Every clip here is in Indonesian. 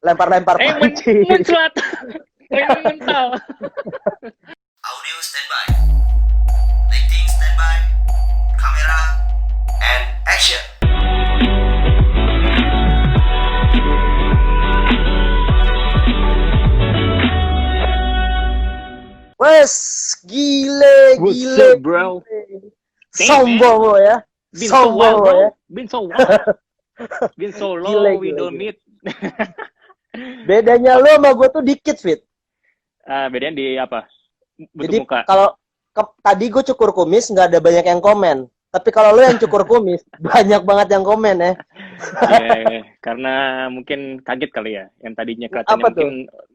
lempar-lempar panci. Muncrat. Training mental. Audio standby. Lighting standby. Kamera and action. Wes, gile, What's gile, up, bro? gile. Damn, Sombong lo ya. Been so Sombong wild, lo ya. bro. Been so wild. Been so Gile, low, we gile, don't gile. meet. Bedanya lo sama gue tuh dikit, Fit. Bedanya di apa? Bentuk Jadi muka. kalau tadi gue cukur kumis nggak ada banyak yang komen. Tapi kalau lo yang cukur kumis banyak banget yang komen ya. Iya, karena mungkin kaget kali ya. Yang tadinya kelihatannya Apa tuh? mungkin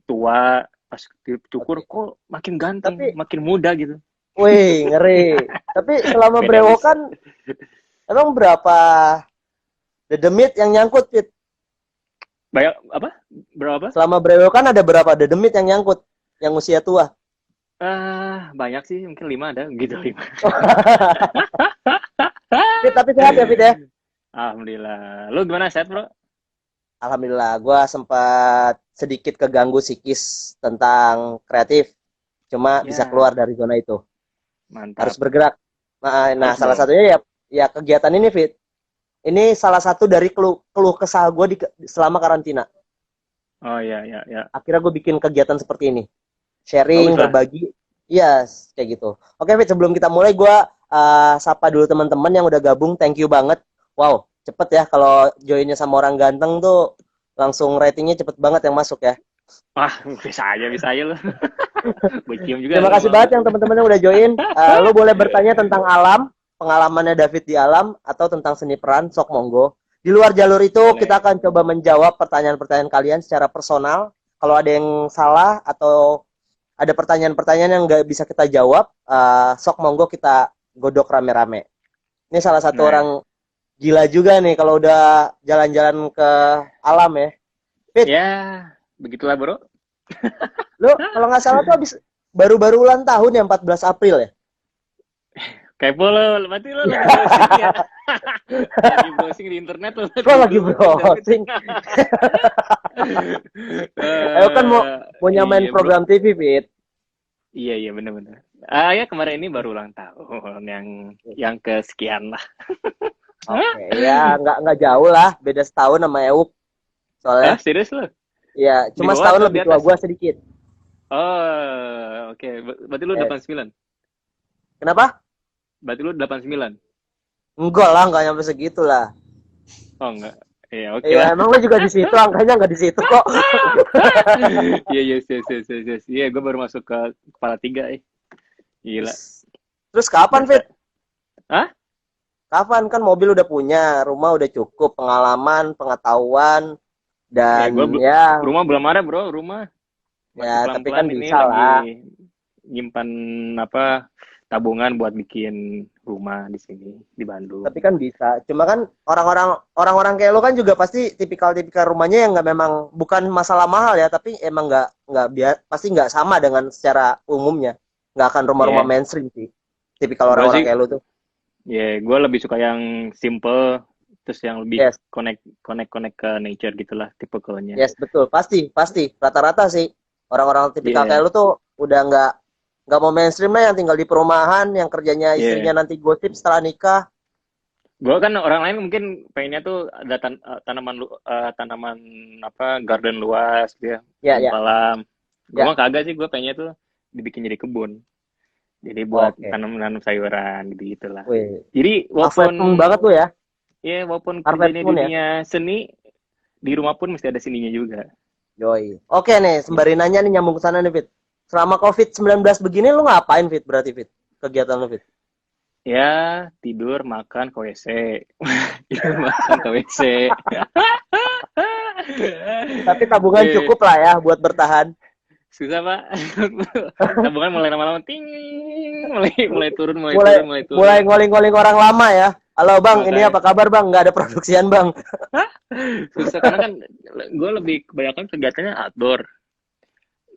tua, pas dicukur Oke. kok makin ganteng, Tapi, makin muda gitu. wih, ngeri. Tapi selama Beda brewokan emang berapa dedemit yang nyangkut, Fit? Banyak apa? Berapa? Selama brewokan ada berapa dedemit yang nyangkut? Yang usia tua? Banyak sih, mungkin 5 ada gitu 5. Fit, tapi sehat ya, Fit ya? Alhamdulillah. Lu gimana, sehat, Bro? Alhamdulillah, gue sempat sedikit keganggu psikis tentang kreatif. Cuma bisa Ya, keluar dari zona itu. Harus mantap. bergerak. Nah, Harus salah dong. satunya ya kegiatan ini, Fit. Ini salah satu dari keluh kesah gue selama karantina. Oh iya, iya, iya. Akhirnya gue bikin kegiatan seperti ini. Bagus Sharing, lah. berbagi. Yes, kayak gitu. Oke, Fit, sebelum kita mulai, gue sapa dulu teman-teman yang udah gabung. Thank you banget. Wow, cepet ya kalau joinnya sama orang ganteng tuh langsung ratingnya cepet banget yang masuk ya. Bisa aja lu. Gue cium juga Terima lu kasih mau. banget yang teman-teman yang udah join. Lo boleh bertanya tentang alam, pengalamannya David di alam, atau tentang seni peran, sok monggo. Di luar jalur itu, Boleh. kita akan coba menjawab pertanyaan-pertanyaan kalian secara personal. Kalau ada yang salah atau ada pertanyaan-pertanyaan yang nggak bisa kita jawab, sok monggo kita godok rame-rame. Ini salah satu Nah, orang gila juga nih kalau udah jalan-jalan ke alam ya. Fit, ya begitulah, Bro. lo kalau nggak salah tuh habis baru-baru ulang tahun ya 14 April ya? Kepo lo, berarti lo lagi browsing ya? Lagi browsing di internet lo. Lo lagi browsing. Ayo kan mau nyamain Iya, Bro. program TV, Fit. Iya, benar-benar. Ya kemarin ini baru ulang tahun yang kesekian lah. Oke, ya nggak jauh lah, beda setahun sama Euk. Soalnya, Serius lo? ya Di cuma bawah setahun atau di lebih tua atas? gue sedikit. Oh, oke. Berarti lu Yes. 89. Kenapa? Berarti lu 89. Enggak lah, nggak nyampe segitu lah. Oh, enggak. Iya, oke Iya, lah. emang lu juga di situ, angkanya nggak di situ kok. Iya, yes. Iya, gue baru masuk ke kepala 3 Gila. Terus kapan, Fit? Hah? Kapan? Kan mobil udah punya, rumah udah cukup, pengalaman, pengetahuan, dan Gue ya, rumah belum ada, Bro, rumah. Masih ya tapi kan pelan-pelan ini bisa lah. lagi nyimpan tabungan buat bikin rumah di sini di Bandung. Tapi kan bisa. Cuma kan orang-orang kayak lo kan juga pasti tipikal-tipikal rumahnya yang nggak memang bukan masalah mahal ya, tapi emang pasti nggak sama dengan secara umumnya. Nggak akan rumah-rumah Iya. mainstream sih. Tipikal Gue orang-orang sih, kayak lo tuh. gue lebih suka yang simple, terus yang lebih Yes, connect ke nature gitulah tipikalnya. yes betul. Pasti. Rata-rata sih orang-orang tipikal Iya, kayak lo tuh udah nggak mau mainstream lah, yang tinggal di perumahan, yang kerjanya iya. istrinya nanti gosip setelah nikah. Gue kan orang lain mungkin pengennya tuh ada tanaman apa garden luas gitu ya, Ya, ya, kolam. Gue ya. mah kagak sih, gue pengennya tuh dibikin jadi kebun. Jadi buat Oke. tanam-tanam sayuran gitu gitulah. Wih, Jadi Harvest Moon banget tuh ya. walaupun Harvest kerjanya Moon ya. dunia seni, di rumah pun mesti ada seninya juga. Yoi. Oke nih, sembari nanya nih nyambung ke sana nih, Fit. Selama COVID-19 begini lu ngapain, Fit? Berarti, Fit? Kegiatan lu, Fit? Ya, tidur, makan, ke WC. Tidur, makan, ke WC. Tapi tabungan cukup lah ya buat bertahan. Susah, Pak. Tabungan mulai lama-lama ting, mulai turun. Mulai ngoling-ngoling orang lama ya. Halo Bang, ini Makanya apa kabar Bang? Nggak ada produksian Bang. susah karena kan gue lebih kebanyakan kegiatannya outdoor.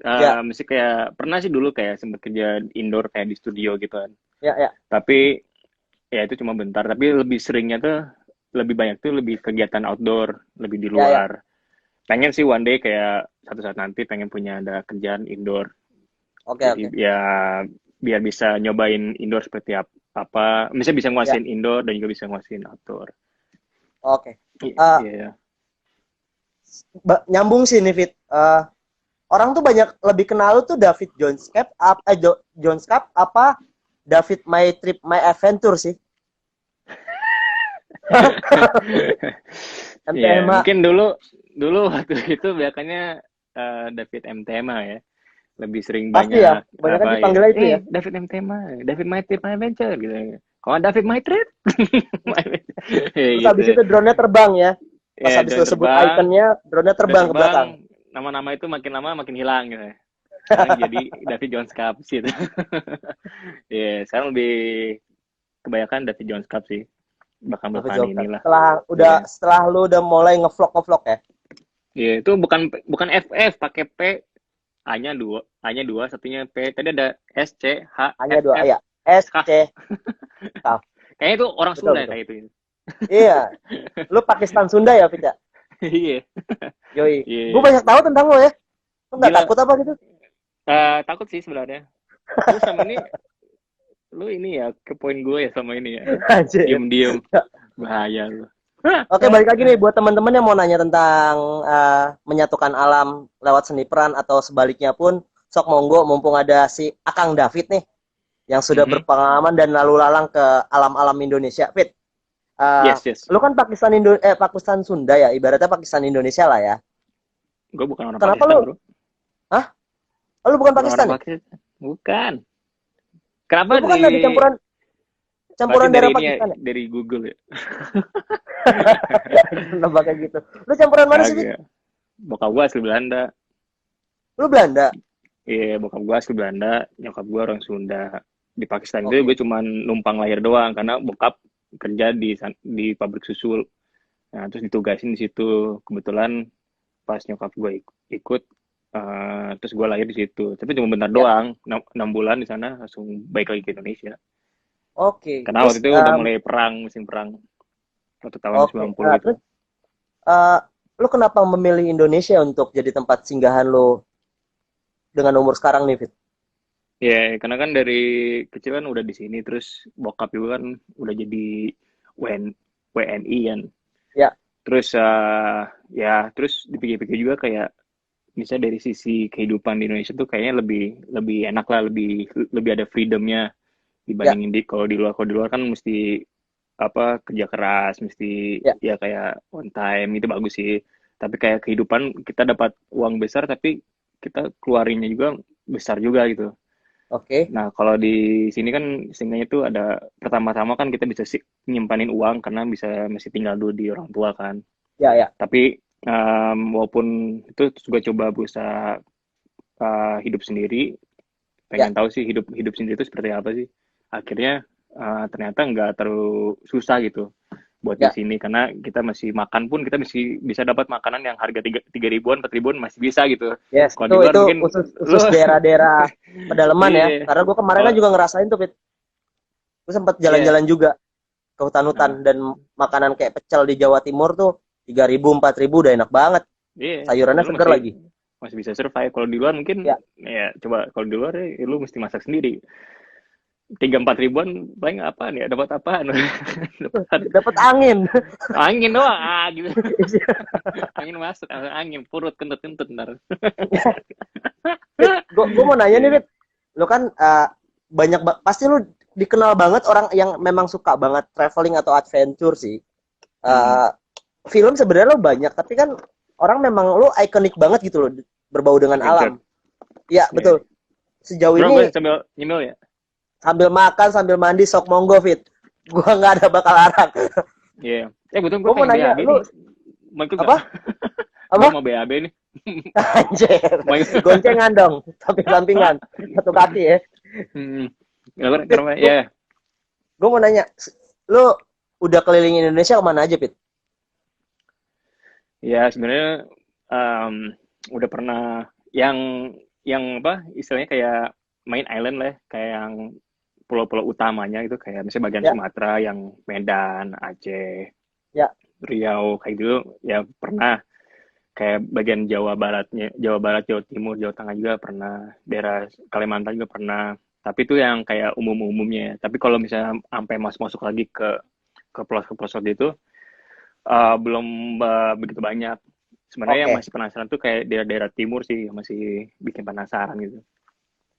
Ya, Mesti kayak pernah sih dulu kayak sempet kerja indoor kayak di studio gitu kan. ya. Tapi ya itu cuma bentar. Tapi lebih seringnya tuh lebih banyak tuh lebih kegiatan outdoor, lebih di Ya. luar. pengen sih one day kayak satu saat nanti pengen punya ada kerjaan indoor. Oke, Jadi oke. ya biar bisa nyobain indoor seperti apa, misalnya bisa Ya, nguasain indoor dan juga bisa nguasain outdoor. oke. Eh, Iya. nyambung sih nih, Fit. Orang tuh banyak lebih kenal lu tuh David Jones Cup, Jones Cup apa David My Trip My Adventure sih. Iya, MTMA. mungkin dulu dulu waktu itu biasanya David M. Tema ya. Lebih sering Pasti ya, banyak kebanyakan apa ya? dipanggilnya itu ya. David M. Tema, David My Trip My Adventure gitu. Kalau David My Trip, ya Terus gitu. habis itu drone-nya terbang ya. Pas Ya, habis dan lu sebut terbang, ikonnya, drone-nya dan terbang ke terbang, belakang. nama-nama itu makin lama makin hilang gitu. Sekarang jadi David Jones Cup sih. Ya, sekarang lebih kebanyakan David Jones Cup sih. Bahkan David belakangan Jones Cup. inilah. Iya. Setelah lu udah mulai ngevlog ya. Iya, itu bukan FF, pakai P, A-nya dua, satunya P. Tadi ada S, C, H, Hanya F, dua, F. ya. S Kah? C K. Kayaknya itu orang Betul, Sunda betul. kayak itu. Iya. Lu Pakistan Sunda ya, Fit ya? Iya. Yoi. Gue Iya. banyak tahu tentang lo ya. Lu nggak Gila. takut apa gitu? Takut sih sebenarnya. Lu ini ya ke poin gue ya sama ini ya. Anjir. Diem-diem. Bahaya lu. Oke, balik lagi nih buat teman-teman yang mau nanya tentang menyatukan alam lewat seni peran atau sebaliknya pun, sok monggo mumpung ada si Akang David nih yang sudah Mhm. berpengalaman dan lalu lalang ke alam-alam Indonesia. Fit, Yes. lu kan Pakistan Sunda ya, ibaratnya Pakistan Indonesia lah ya. Gue bukan orang Kenapa Pakistan, lu? bro. Hah? Oh, lu bukan Bukan Pakistan orang ya? Pakistan. Bukan. Lu Kenapa bukan ada campuran Pasti campuran dari darah ini ya, Pakistan ya? dari Google ya. Kenapa kayak gitu? Lu campuran mana sih, Fit? Kagak. Bokap gue asli Belanda. Lu Belanda. Iya, bokap gue asli Belanda, nyokap gue orang Sunda. Di Pakistan itu Oke. gue cuman numpang lahir doang karena bokap kerja di pabrik susu. Nah, terus ditugasin di situ. Kebetulan pas nyokap gue ikut, terus gue lahir di situ. Tapi cuma bentar Ya. doang, 6 bulan di sana langsung balik lagi ke Indonesia. Oke. Karena Terus waktu itu udah mulai musim perang. Waktu tahun oke. 90 gitu. Terus eh, lu kenapa memilih Indonesia untuk jadi tempat singgahan lu dengan umur sekarang nih, Fit? Ya, karena kan dari kecil kan udah di sini, terus bokap juga kan udah jadi WNI kan. Ya, Terus ya, terus dipikir-pikir juga kayak misalnya dari sisi kehidupan di Indonesia tuh kayaknya lebih lebih enak lah, lebih lebih ada freedomnya ya, dibandingin kalau di luar kan mesti apa kerja keras, mesti ya. ya kayak on time itu bagus sih. Tapi kayak kehidupan kita dapat uang besar tapi kita keluarinnya juga besar juga gitu. Oke. Nah, kalau di sini kan istilahnya itu ada pertama-tama kan kita bisa nyimpanin uang karena bisa masih tinggal dulu di orang tua kan. Ya, ya. Tapi walaupun itu terus gue coba berusaha hidup sendiri, Ya. pengen tahu sih hidup hidup sendiri itu seperti apa sih. Akhirnya ternyata nggak terlalu susah gitu buat di Ya. sini karena kita masih makan pun kita masih bisa dapat makanan yang harga tiga ribuan 4 ribuan masih bisa gitu. Yes, Kalau di luar itu mungkin khusus daerah-daerah pedalaman ya. iya Karena gue kemarin kan kalau juga ngerasain tuh, Fit. Gue sempat iya jalan-jalan juga ke nah hutan-hutan dan makanan kayak pecel di Jawa Timur tuh 3.000 4.000 udah enak banget. iya Sayurannya lu segar masih lagi. masih bisa survive. Kalau di luar mungkin Ya. ya coba kalau di luar ya, lu mesti masak sendiri 3-4 ribuan paling apaan ya dapat apaan Dapat angin. angin doang gitu angin masuk angin perut kentut ntar Gue mau nanya nih, iya Fit. Lu kan pasti lu dikenal banget orang yang memang suka banget traveling atau adventure sih. Mhm. Film sebenarnya lo banyak, tapi kan orang memang lo ikonik banget gitu loh, berbau dengan alam. Adventure Iya, iya betul. Sejauh bro gue ini sambil nyemil ya sambil makan, sambil mandi, sok monggo, Fit. Gua nggak ada bakal larang. iya betul gue Gue mau pengen nanya, BAB lu nih mau ikut apa? gak? Apa? Gue mau BAB nih Anjir. mau ikut Goncengan dong, samping-sampingan. Satu kaki ya. Fit, kenapa ya gue mau nanya, lu udah keliling Indonesia kemana aja, Fit? ya sebenarnya udah pernah yang apa istilahnya kayak main island lah kayak yang pulau-pulau utamanya itu kayak misalnya bagian Ya, Sumatera yang Medan, Aceh, ya, Riau kayak gitu ya pernah kayak bagian Jawa Baratnya, Jawa Barat, Jawa Timur, Jawa Tengah juga pernah, daerah Kalimantan juga pernah. Tapi itu yang kayak umum-umumnya. Tapi kalau misalnya sampai masuk lagi ke pelosok-pelosok itu, belum begitu banyak. Sebenarnya yang Oke. masih penasaran tuh kayak daerah-daerah timur sih, yang masih bikin penasaran gitu.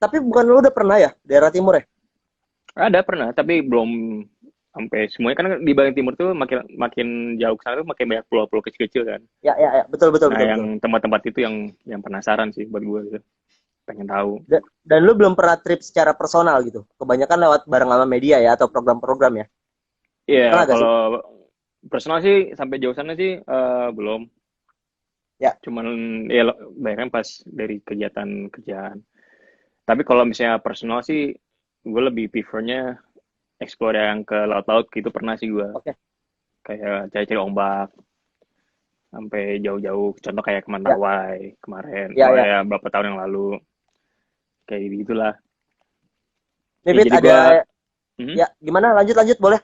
Tapi bukan lu udah pernah ya daerah timur ya? Ada pernah, tapi belum sampai semuanya, kan di bagian timur tuh makin makin jauh ke sana tuh makin banyak pulau-pulau kecil-kecil kan. Ya, ya, ya. Betul, betul, Nah, betul, betul. yang tempat-tempat itu yang penasaran sih buat gue gitu. Pengen tahu. Dan lu belum pernah trip secara personal gitu. Kebanyakan lewat bareng sama media ya atau program-program ya. Pernah Iya, gak sih? kalau personal sih sampai jauh sana sih belum. Ya. Cuman ya bayangkan pas dari kegiatan kerjaan. Tapi kalau misalnya personal sih gue lebih prefernya explore yang ke laut-laut gitu, pernah sih gue. Oke. Kayak cari-cari ombak sampai jauh-jauh. Contoh kayak ke Ya, Mentawai kemarin, ya, ya. ya beberapa tahun yang lalu. Kayak gitulah. Nih, Ya Fit, jadi ada gue ya gimana? Lanjut, lanjut boleh.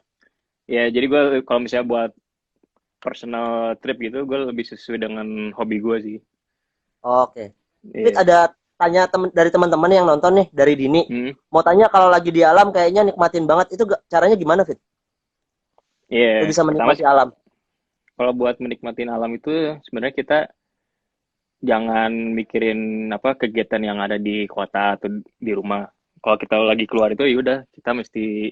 ya jadi gue kalau misalnya buat personal trip gitu, gue lebih sesuai dengan hobi gue sih. Oke. Fit, Iya. ada tanya dari teman-teman yang nonton nih dari Dini. Hmm. Mau tanya kalau lagi di alam kayaknya nikmatin banget. Itu caranya gimana, Fit? Lu Iya. bisa Pertama menikmati sih alam. kalau buat menikmatin alam itu sebenarnya kita jangan mikirin apa kegiatan yang ada di kota atau di rumah. Kalau kita lagi keluar itu ya udah kita mesti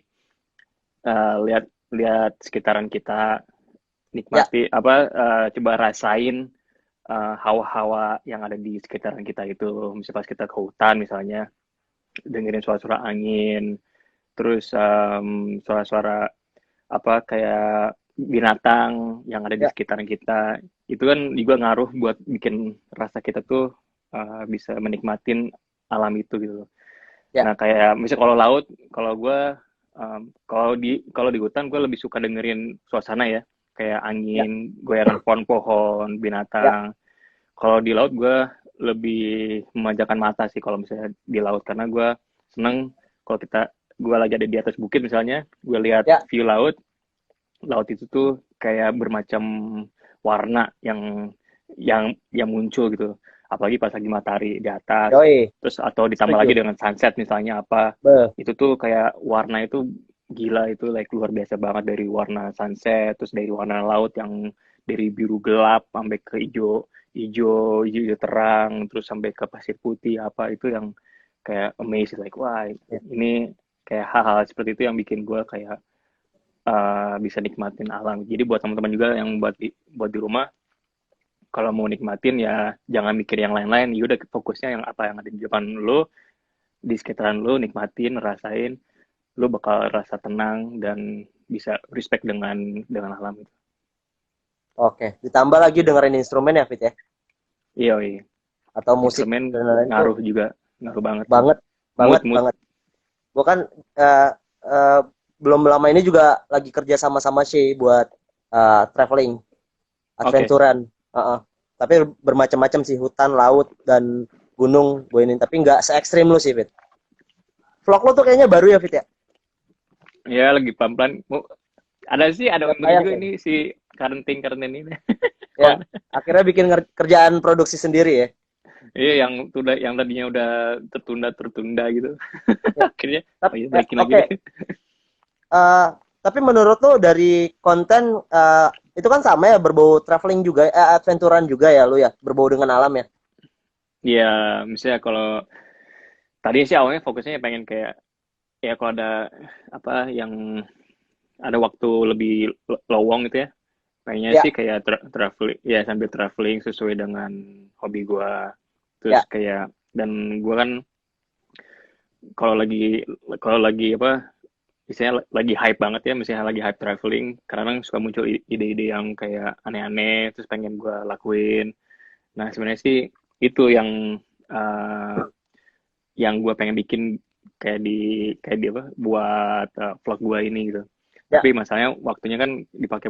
lihat lihat sekitaran kita, Ya, nikmati apa coba rasain hawa-hawa yang ada di sekitaran kita itu. Misalnya pas kita ke hutan misalnya, dengerin suara-suara angin, terus suara-suara apa kayak binatang yang ada di ya, sekitaran kita. Itu kan juga ngaruh buat bikin rasa kita tuh bisa menikmatin alam itu gitu. ya, Nah, kayak misalnya kalau laut, kalau gue kalau di hutan gue lebih suka dengerin suasana ya, kayak ya, angin, goyangan pohon-pohon, ya. binatang. Kalau di laut gue lebih memanjakan mata sih kalau misalnya di laut, karena gue seneng kalau gue lagi ada di atas bukit misalnya, gue lihat Ya. view laut. Laut itu tuh kayak bermacam warna yang muncul gitu. Apalagi pas lagi matahari di atas, Yoi, terus atau ditambah lagi setuju. dengan sunset misalnya apa, Be. itu tuh kayak warna itu gila, itu like luar biasa banget, dari warna sunset, terus dari warna laut yang dari biru gelap sampai ke hijau terang, terus sampai ke pasir putih apa, itu yang kayak amazing, like wah Ya. ini kayak hal-hal seperti itu yang bikin gue kayak bisa nikmatin alam. Jadi buat teman-teman juga yang buat di rumah, kalau mau nikmatin ya jangan mikir yang lain-lain. Ya udah fokusnya yang apa yang ada di depan lo, di sekitaran lo, nikmatin, rasain. Lo bakal rasa tenang dan bisa respect dengan alam itu. Oke. Ditambah lagi dengerin instrumen ya, Fit ya? Iya, iya. Atau musik Instrumen dan lain-lain itu ngaruh juga, ngaruh banget sih. banget, Mood, banget, mood. banget. Gue kan eh, eh, belum lama ini juga lagi kerja sama-sama sih buat traveling, Oke. adventuran. Tapi bermacam-macam sih, hutan, laut, dan gunung gue ini. Tapi nggak se-ekstrim lu sih, Fit. Vlog lo tuh kayaknya baru ya, Fit ya? Ya lagi pelan-pelan. Ada Nggak untungnya tayang juga ya? ini si karantin ini. Ya, akhirnya bikin kerjaan produksi sendiri ya. Iya, yang tadinya udah tertunda gitu. Ya. Akhirnya, oh Tapi, iya balikin lagi oke. deh. Eh, tapi menurut lo dari konten itu kan sama ya, berbau traveling juga, adventuran juga ya lu ya, berbau dengan alam ya. Iya, misalnya kalau tadi sih awalnya fokusnya pengen kayak, ya kalau ada apa yang ada waktu lebih lowong gitu ya, pengennya Ya, sih kayak traveling, ya sambil traveling sesuai dengan hobi gua. Terus ya, kayak, dan gua kan kalau lagi apa, misalnya lagi hype banget ya, misalnya lagi hype traveling, kadang suka muncul ide-ide yang kayak aneh-aneh, terus pengen gue lakuin. Nah, sebenarnya sih itu uh, yang gue pengen bikin kayak di apa, buat vlog gue ini gitu. ya. Tapi masalahnya waktunya kan dipakai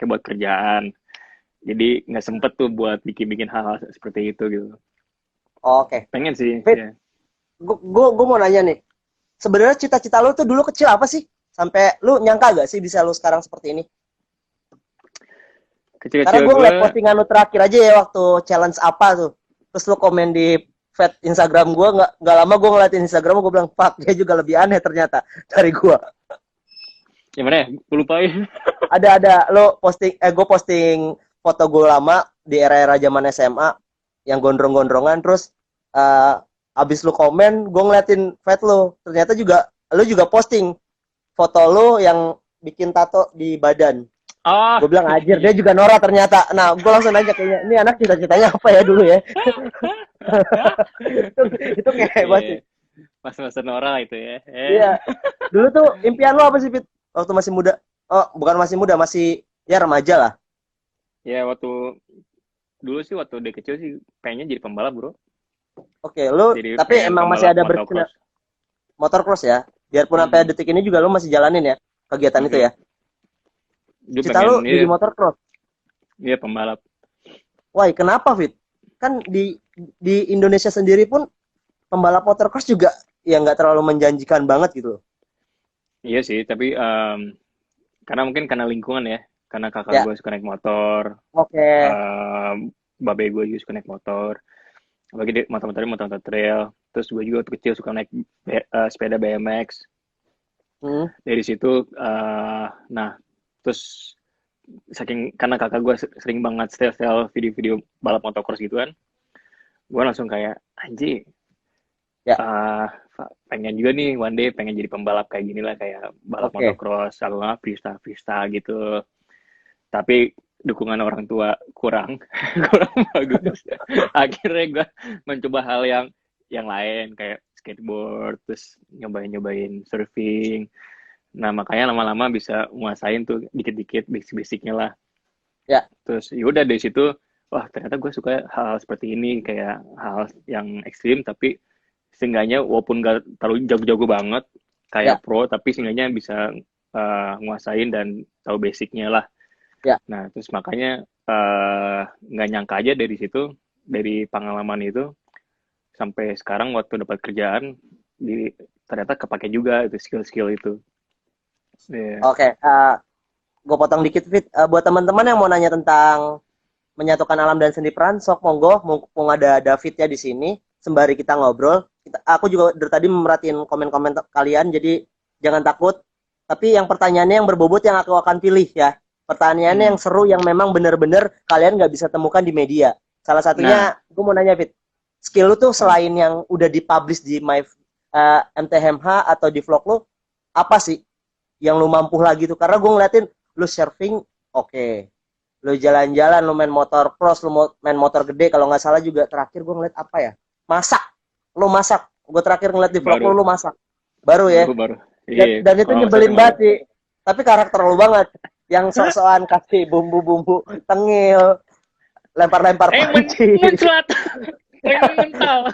buat kerjaan. Jadi nggak sempet tuh buat bikin-bikin hal-hal seperti itu gitu. Oke. Pengen sih, Fit, ya. gue mau nanya nih. Sebenarnya cita-cita lu tuh dulu kecil apa sih? Sampai lu nyangka gak sih bisa lu sekarang seperti ini? Karena Kecil-kecil gue gue, ngeliat postingan lu terakhir aja ya waktu challenge apa tuh. Terus lu komen di feed Instagram gue, nggak lama gue ngeliatin Instagram gue bilang, fuck, dia juga lebih aneh ternyata dari gue. gimana ya? Gue lupain. Ada lo posting, gue posting foto gue lama di era-era zaman SMA yang gondrong-gondrongan, terus abis lu komen, gue ngeliatin feed lu, ternyata lu juga posting foto lu yang bikin tato di badan. Oh, Gue bilang anjir, dia juga Nora ternyata. Nah, gue langsung nanya kayaknya, ini anak cita-citanya apa ya dulu ya? itu kayak hebat sih. iya. Mas-mas Nora itu ya. Iya. Dulu tuh impian lo apa sih, Fit? Waktu masih muda? Oh, bukan masih muda, masih ya remaja lah. Ya waktu dulu sih waktu dia kecil sih pengennya jadi pembalap, bro. Oke, lu Jadi tapi pengen emang masih pembalap ada motocross. motocross ya? Biarpun sampai detik ini juga lu masih jalanin ya kegiatan itu ya? Dia Cita lu pengen jadi motocross. dia pembalap. Wah, kenapa, Fit? Kan di Indonesia sendiri pun pembalap motocross juga ya nggak terlalu menjanjikan banget gitu. Iya sih, tapi karena mungkin karena lingkungan ya. Karena kakak Ya, gue suka naik motor, oke. babe gue juga suka naik motor. Apalagi dia motor-motornya motor trail. Terus gue juga waktu kecil suka naik sepeda BMX. Hmm, Dari situ, nah terus karena kakak gue sering banget style video-video balap motocross gitu kan, gue langsung kayak anjing, ya, pengen juga nih one day pengen jadi pembalap kayak gini lah, kayak balap oke. motocross kalau nggak freestyle gitu. Tapi dukungan orang tua kurang kurang bagus. Akhirnya gue mencoba hal yang lain kayak skateboard, terus nyobain surfing. Nah makanya lama-lama bisa nguasain tuh dikit-dikit basic-basicnya lah. Ya, Terus yaudah dari situ, wah ternyata gue suka hal seperti ini, kayak hal yang ekstrim tapi seenggaknya walaupun gak terlalu jago-jago banget ya, kayak pro, tapi seenggaknya bisa nguasain dan tahu basicnya lah. ya. Nah terus makanya nggak nyangka aja dari situ, dari pengalaman itu sampai sekarang waktu dapat kerjaan ternyata kepake juga itu skill-skill itu. Yeah. Oke, gue potong dikit, Fit. Buat teman-teman yang mau nanya tentang menyatukan alam dan seni peran, sok monggo, mumpung ada David ya di sini, sembari kita ngobrol. Aku juga dari tadi merhatiin komen-komen kalian, jadi jangan takut. Tapi yang pertanyaannya yang berbobot yang aku akan pilih ya. Pertanyaannya yang seru, yang memang bener-bener kalian nggak bisa temukan di media. Salah satunya, gue mau nanya, Fit. Skill lu tuh selain yang udah dipublish di MTMH atau di vlog lu, apa sih yang lu mampu lagi tuh? Karena gue ngeliatin lu surfing, oke. Lu jalan-jalan, lu main motor cross, lu main motor gede. Kalau nggak salah juga terakhir gue ngeliat apa ya? Masak. Lu masak. Gue terakhir ngeliat di vlog lu masak. Baru ya. Baru. Dan itu nyebelin banget sih. Tapi karakter lu banget. Yang sok-sokan kasih bumbu-bumbu tengil, lempar-lempar panci. Muncrat. Mental.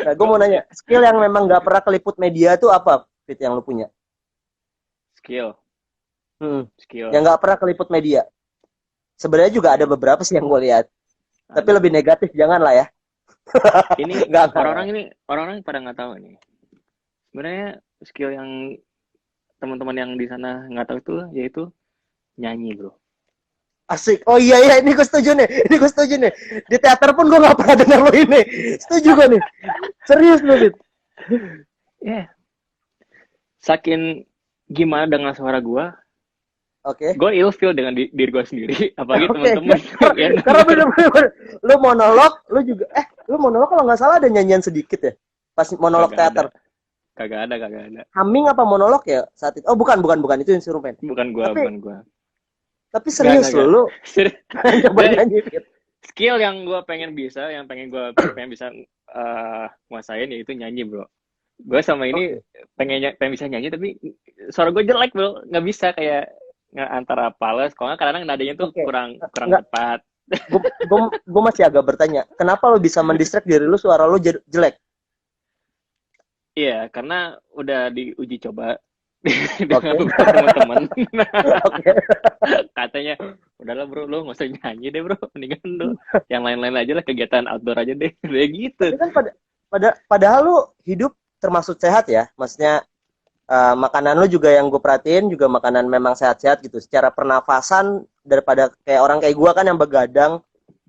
Nah, gue mau nanya, skill yang memang nggak pernah keliput media tuh apa, Fit, yang lu punya? Skill. Yang nggak pernah keliput media. Sebenarnya juga ada beberapa sih yang gue lihat. Tapi lebih negatif, jangan lah ya. Ini orang-orang pada nggak tahu nih. Sebenarnya skill yang teman-teman yang di sana nggak tahu itu yaitu nyanyi, bro. Asik. Oh iya, ini gue setuju nih. Di teater pun gue nggak pernah dengar lo ini. Setuju gue nih. Serius lo, Fit. Yeah. Saking gimana dengan suara gue, gue ilfeel dengan diri gue sendiri, apalagi teman-teman. Karena bener-bener lu monolog, lu monolog kalau nggak salah ada nyanyian sedikit ya, pas monolog teater. Kagak ada. Humming apa monolog ya saat itu? Oh bukan itu instrumen. Bukan gue. Tapi serius lu coba nyanyi. Skill yang gue pengen bisa, pengen bisa nguasain yaitu nyanyi, bro. Gue sama ini pengen bisa nyanyi tapi suara gue jelek, bro, nggak bisa, kayak antara pales, kalau nggak kadang nadanya tuh kurang tepat. Gue masih agak bertanya, kenapa lo bisa mendistract diri lu suara lu jelek? Iya, karena udah diuji coba dengan beberapa teman-teman. Katanya, udahlah bro, lo nggak usah nyanyi deh bro, mendingan lo yang lain-lain aja lah, kegiatan outdoor aja deh, kayak gitu. Tapi kan padahal lu hidup termasuk sehat ya, maksudnya Makanan lu juga yang gue perhatiin juga makanan memang sehat-sehat gitu. Secara pernafasan daripada kayak orang kayak gue kan yang begadang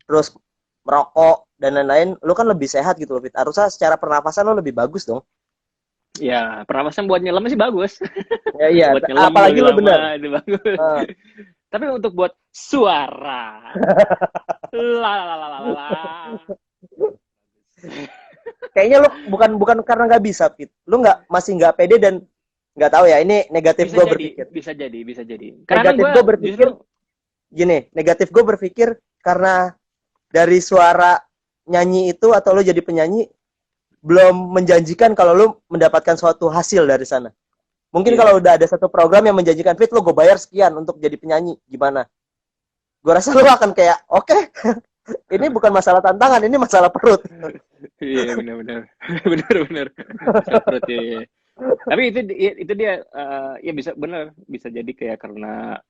terus merokok dan lain-lain, lu kan lebih sehat gitu loh, Fit. Harusnya secara pernafasan lu lebih bagus dong. Ya, pernapasan buat nyelam sih bagus. Ya iya, Buat nyelam apalagi lebih lu bener. lama itu bagus. Eh, Tapi untuk buat suara, la la la la la la. kayaknya lu bukan bukan karena nggak bisa, Fit. Lu masih nggak pede dan nggak tahu ya. Ini negatif Bisa gue jadi, berpikir. bisa jadi, bisa jadi. Karena kan Negatif gue gue berpikir justru gini. Negatif gue berpikir karena dari suara nyanyi itu atau lu jadi penyanyi belum menjanjikan kalau lu mendapatkan suatu hasil dari sana. Mungkin iya. kalau udah ada satu program yang menjanjikan, Fit, lu gue bayar sekian untuk jadi penyanyi, gimana? Gue rasa lu akan kayak, oke, ini bukan masalah tantangan, ini masalah perut. Iya, benar-benar. Benar-benar. Seperti iya. Tapi itu dia ya bisa benar, bisa jadi kayak karena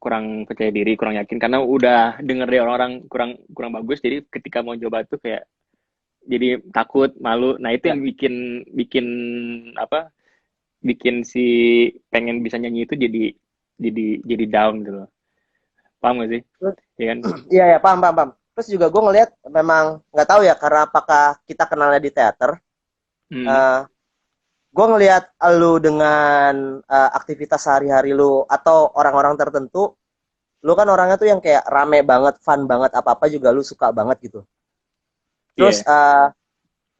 kurang percaya diri, kurang yakin karena udah denger dari orang-orang kurang kurang bagus jadi ketika mau coba tuh kayak jadi takut, malu. Nah, itu Ya. yang bikin bikin apa? Bikin si pengen bisa nyanyi itu jadi down gitu loh. Paham gak sih? Terus, Ya kan? iya ya, paham, paham, paham. Terus juga gue ngeliat memang nggak tahu ya karena apakah kita kenalnya di teater. Hmm. Uh, gue ngeliat lu dengan aktivitas sehari-hari lu atau orang-orang tertentu, lu kan orangnya tuh yang kayak rame banget, fun banget, apa-apa juga lu suka banget gitu. Terus Iya.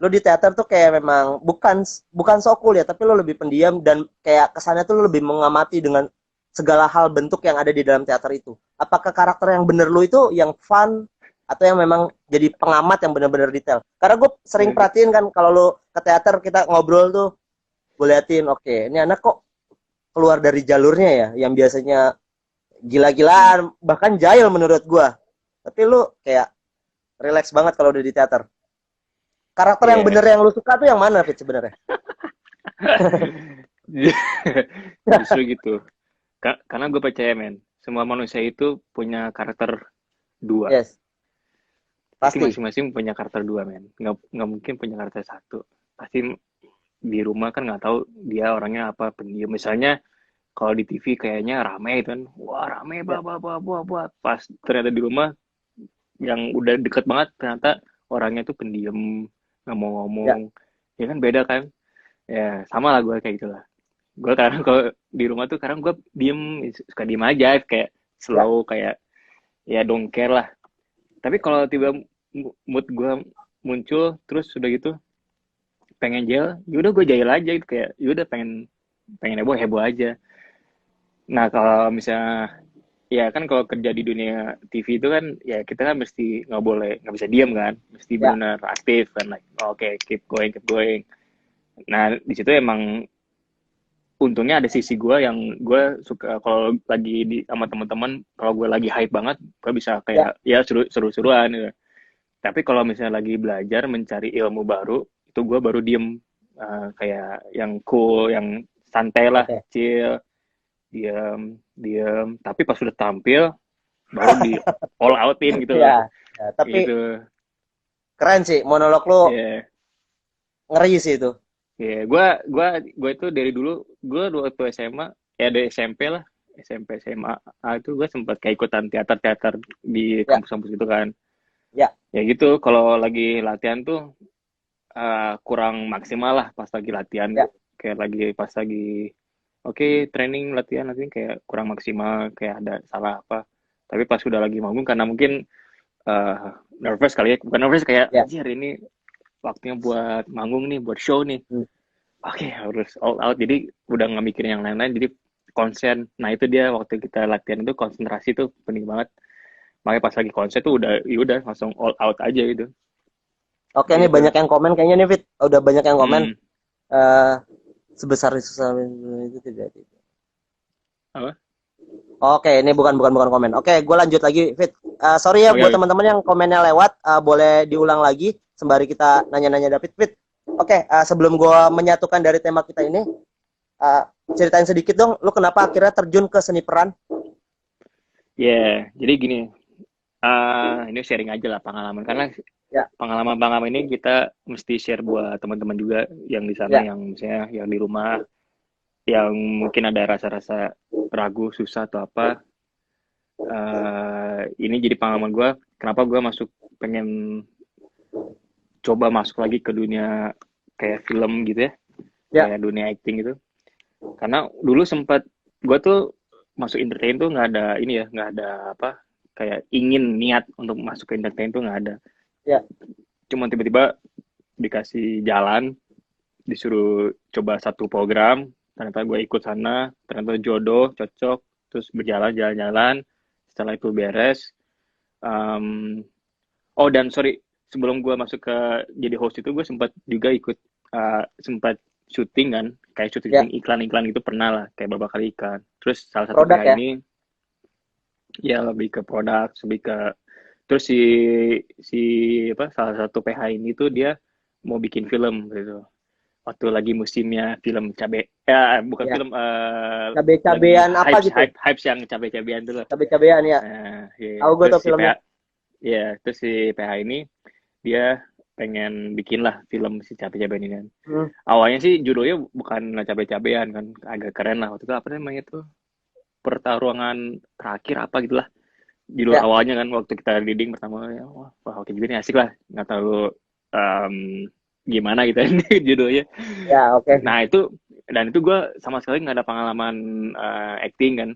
lu di teater tuh kayak memang bukan bukan so cool ya, tapi lu lebih pendiam dan kayak kesannya tuh lu lebih mengamati dengan segala hal bentuk yang ada di dalam teater itu. Apakah karakter yang bener lu itu yang fun atau yang memang jadi pengamat yang benar-benar detail? Karena gue sering perhatiin kan kalau lu ke teater kita ngobrol tuh, gue liatin, oke, ini anak kok keluar dari jalurnya ya, yang biasanya gila-gilaan, bahkan jahil menurut gue. Tapi lu kayak relax banget kalau udah di teater. Karakter yang Iya. bener yang lu suka tuh yang mana, Fit, sebenarnya? Justru gitu. Karena gue percaya, men, semua manusia itu punya karakter dua. Yes, Pasti pasti. masing-masing punya karakter dua, men. Nggak mungkin punya karakter satu. Pasti di rumah kan nggak tahu dia orangnya apa, pendiam. Misalnya kalau di TV kayaknya rame itu kan, wah rame, Ya, pas ternyata di rumah yang udah deket banget ternyata orangnya tuh pendiam, nggak mau ya, ngomong. Ya kan beda kan? Ya sama lah gue kayak gitulah. Gue kadang kalau di rumah tuh kadang gue diem, suka diem aja kayak ya. slow, kayak ya don't care lah. Tapi kalau tiba mood gue muncul terus sudah gitu pengen jail, yaudah gue jail aja gitu, kayak yaudah pengen pengen heboh heboh aja. Nah kalau misalnya ya kan kalau kerja di dunia TV itu kan ya kita kan mesti nggak bisa diam kan, mesti Ya. benar aktif kan, like oke, keep going keep going. Nah di situ emang untungnya ada sisi gue yang gue suka kalau lagi di sama teman-teman, kalau gue lagi hype banget gue bisa Ya. kayak ya seru-seruan gitu. Tapi kalau misalnya lagi belajar mencari ilmu baru itu gue baru diem. Kayak yang cool, yang santai lah, Oke. chill, diem, tapi pas sudah tampil baru di all outin gitu loh. Ya. Ya, tapi Gitu. keren sih monolog lu, Ya, yeah. ngeri sih itu. Ya, gue itu dari dulu gue waktu SMA ya dari SMP lah, SMP SMA itu gue sempat kayak ikutan teater di Ya. kampus-kampus gitu kan. Ya. Ya gitu, kalau lagi latihan tuh kurang maksimal lah pas lagi latihan, Ya. kayak lagi pas lagi oke, training latihan kayak kurang maksimal, kayak ada salah apa. Tapi pas sudah lagi manggung karena mungkin nervous kali ya, bukan nervous, kayak Ya. anjir ini waktunya buat manggung nih, buat show nih. Hmm. Oke, harus all out. Jadi udah nggak mikirin yang lain-lain, jadi konsen. Nah itu dia, waktu kita latihan itu konsentrasi tuh penting banget. Makanya pas lagi konser tuh udah langsung all out aja gitu. Oke, nih Gitu. banyak yang komen kayaknya nih, Fit. Udah banyak yang komen. Sebesar susah itu tidak. Apa? Oke, ini bukan komen. Oke, gue lanjut lagi, Fit. Sorry ya buat Oke. teman-teman yang komennya lewat, boleh diulang lagi sembari kita nanya-nanya David, Fit. Oke, sebelum gue menyatukan dari tema kita ini, ceritain sedikit dong, lu kenapa akhirnya terjun ke seni peran? Ya, jadi gini, ini sharing aja lah pengalaman, karena Ya. pengalaman ini kita mesti share buat teman-teman juga yang di sana, Ya. yang misalnya yang di rumah. yang mungkin ada rasa-rasa ragu, susah atau apa. Ini jadi pengalaman gue. Kenapa gue pengen coba masuk lagi ke dunia kayak film gitu ya, Ya. kayak dunia acting gitu. Karena dulu sempat gue tuh masuk entertain tuh nggak ada ini ya, nggak ada apa kayak ingin niat untuk masuk ke entertain tuh nggak ada. Ya. Cuma tiba-tiba dikasih jalan, disuruh coba satu program, ternyata gue ikut sana, ternyata jodoh, cocok, terus berjalan jalan-jalan. Setelah itu beres. Oh dan sorry, sebelum gue masuk ke jadi host itu gue sempat juga ikut sempat syuting kan, kayak Ya. syuting iklan-iklan gitu pernah lah, kayak beberapa kali iklan. Terus salah satu Produk PH ya. ini ya lebih ke produk, lebih ke terus si apa salah satu PH ini tuh dia mau bikin film gitu. Waktu lagi musimnya film cabe, ya bukan Ya. film, lagi Cabe-cabean apa hype gitu? hype yang cabe-cabean tuh loh. Cabe-cabean ya. Ya. Tahu gue Terus tuh filmnya. terus si PH ini dia pengen bikin lah film si cabe-cabean ini kan. Awalnya sih judulnya bukan cabe-cabean kan, agak keren lah waktu itu, apa namanya tuh, pertarungan terakhir apa gitulah judul Ya. awalnya kan, waktu kita reading pertama ya, wah oke juga nih, asik lah, nggak terlalu gimana gitu ini judulnya. Ya, oke. Nah itu gue sama sekali nggak ada pengalaman acting kan,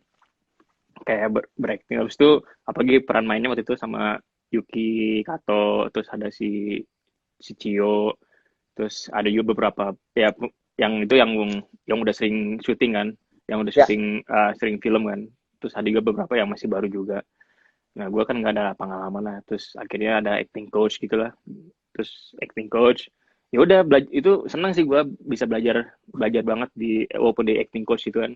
kayak berakting. Habis itu apalagi peran mainnya waktu itu sama Yuki Kato, terus ada si Cio, terus ada juga beberapa ya yang itu yang udah sering syuting kan, yang udah Ya. syuting sering film kan, terus ada juga beberapa yang masih baru juga. Nah gue kan nggak ada pengalaman lah, terus akhirnya ada acting coach gitulah, terus acting coach ya udah itu senang sih, gue bisa belajar banget di walaupun di acting coach itu kan,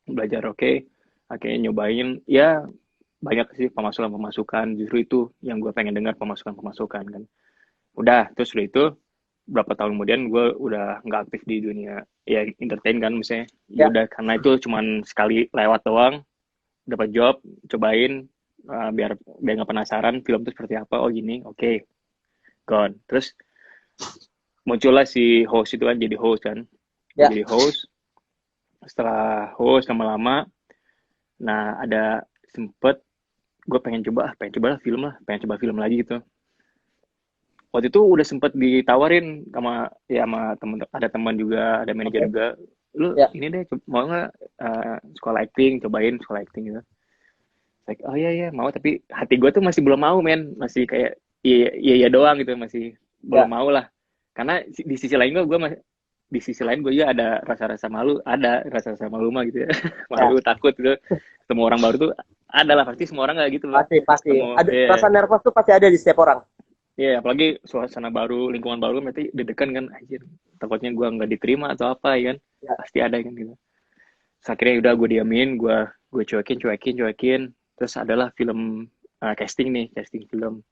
belajar oke. Akhirnya nyobain ya, banyak sih pemasukan justru itu yang gue pengen dengar, pemasukan kan. Udah terus udah itu berapa tahun kemudian gue udah nggak aktif di dunia ya entertain kan, misalnya ya Ya. udah, karena itu cuman sekali lewat doang, dapat job, cobain, biar nggak penasaran film itu seperti apa, oh gini, oke, gone. Terus muncullah si host itu kan, jadi host kan. Ya. Jadi host, setelah host lama-lama, nah ada sempet gue pengen coba lah film lah, pengen coba film lagi gitu. Waktu itu udah sempet ditawarin sama temen, ada teman juga, ada manajer juga, lu Ya. ini deh mau nggak sekolah acting, cobain sekolah acting gitu. Like, oh iya mau, tapi hati gue tuh masih belum mau men, masih kayak iya doang gitu, masih belum Ya. mau lah. Karena di sisi lain gue juga ada rasa-rasa malu, ada rasa-rasa malu mah gitu ya. Malu, takut gitu. Ketemu orang baru tuh ada lah, pasti semua orang kayak gitu loh. Pasti. Ada rasa nervous tuh pasti ada di setiap orang. Iya, apalagi suasana baru, lingkungan baru, berarti deg-degan kan, anjir. Takutnya gue nggak diterima atau apa ya kan. Ya. Pasti ada kan gitu. Terus akhirnya udah gue diamin, gue cuekin. Terus adalah film casting film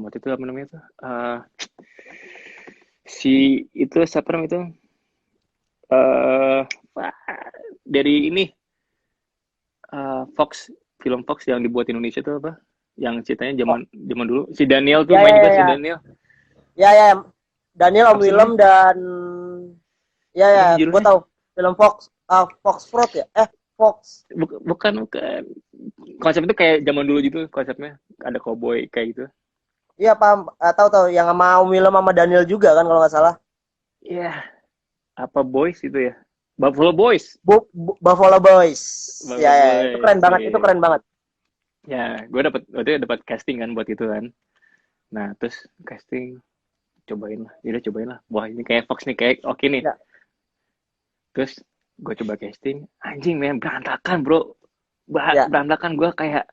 waktu itu apa namanya tuh, si itu siapa namanya itu, dari ini film Fox yang dibuat Indonesia tuh apa, yang ceritanya zaman dulu, si Daniel tuh main juga. Si Daniel ya Daniel, Om Willem, dan ya gue tahu film Fox Fraud ya, Fox. Bukan. Konsep itu kayak zaman dulu gitu konsepnya, ada cowboy kayak gitu. Iya paham, tahu yang sama Om Willem sama Daniel juga kan kalau nggak salah. Iya, apa Boys itu ya, Buffalo Boys. Buffalo Boys. Ya, itu keren banget, itu keren banget. Ya, gue dapat casting kan buat itu kan. Nah, terus casting cobain lah. Wah, ini kayak Fox nih, kayak oke nih. Ya. Terus gue coba casting, anjing men, berantakan bro. Berantakan, gue kayak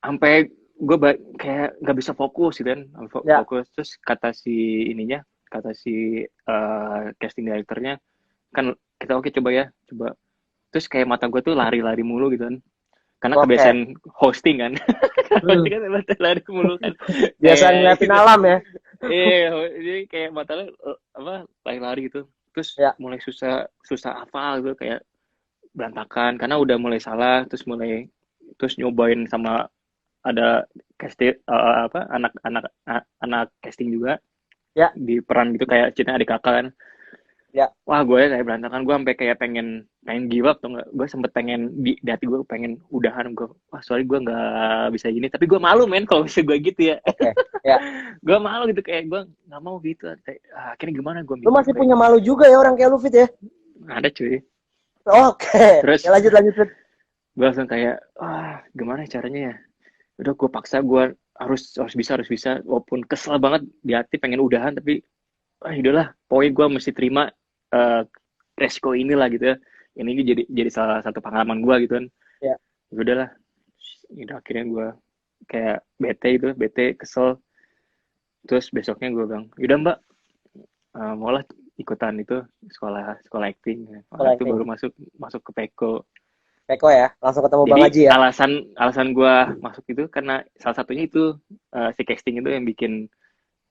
sampai gue kayak nggak bisa fokus gitu kan. Fokus. Terus kata si casting directornya kan, kita coba. Terus kayak mata gue tuh lari mulu gitu kan, karena kebiasaan hosting kan. Hosting kan lari mulu kan, biasa ngeliatin alam ya. Iya, jadi kayak mata lari gitu. Terus mulai susah hafal gitu, kayak berantakan karena udah mulai salah. Terus nyobain sama ada casting anak casting juga di peran gitu, kayak ceritanya adik kakak kan. Ya. Wah, gue kayak berantakan. Gue sampai kayak pengen give up tuh nggak. Gue sempet pengen di hati gue pengen udahan. Gue, wah sorry gue nggak bisa gini. Tapi gue malu men kalau misalnya gue gitu ya. Oke. Ya. Gue malu gitu kayak gue nggak mau gitu. Akhirnya gimana gue Lu mikir masih kayak punya malu juga ya orang kayak lu Fit ya? ada cuy. Oke. Terus Ya, lanjut Fit. gue langsung kayak, wah gimana caranya ya? Udah gue paksa gue harus bisa. Walaupun kesel banget di hati pengen udahan tapi udahlah. Pokoknya gue mesti terima eh, resiko inilah gitu ya. Ini jadi salah satu pengalaman gue gitu kan. Ya. Ya udahlah. Udah akhirnya gue kayak bete kesel. Terus besoknya gue bilang, yaudah mbak, maulah ikutan itu sekolah acting. Sekolah Itu acting. baru masuk ke Peko. Peko ya, langsung ketemu Bang Jadi Haji ya. alasan gue masuk itu karena salah satunya itu si casting itu yang bikin.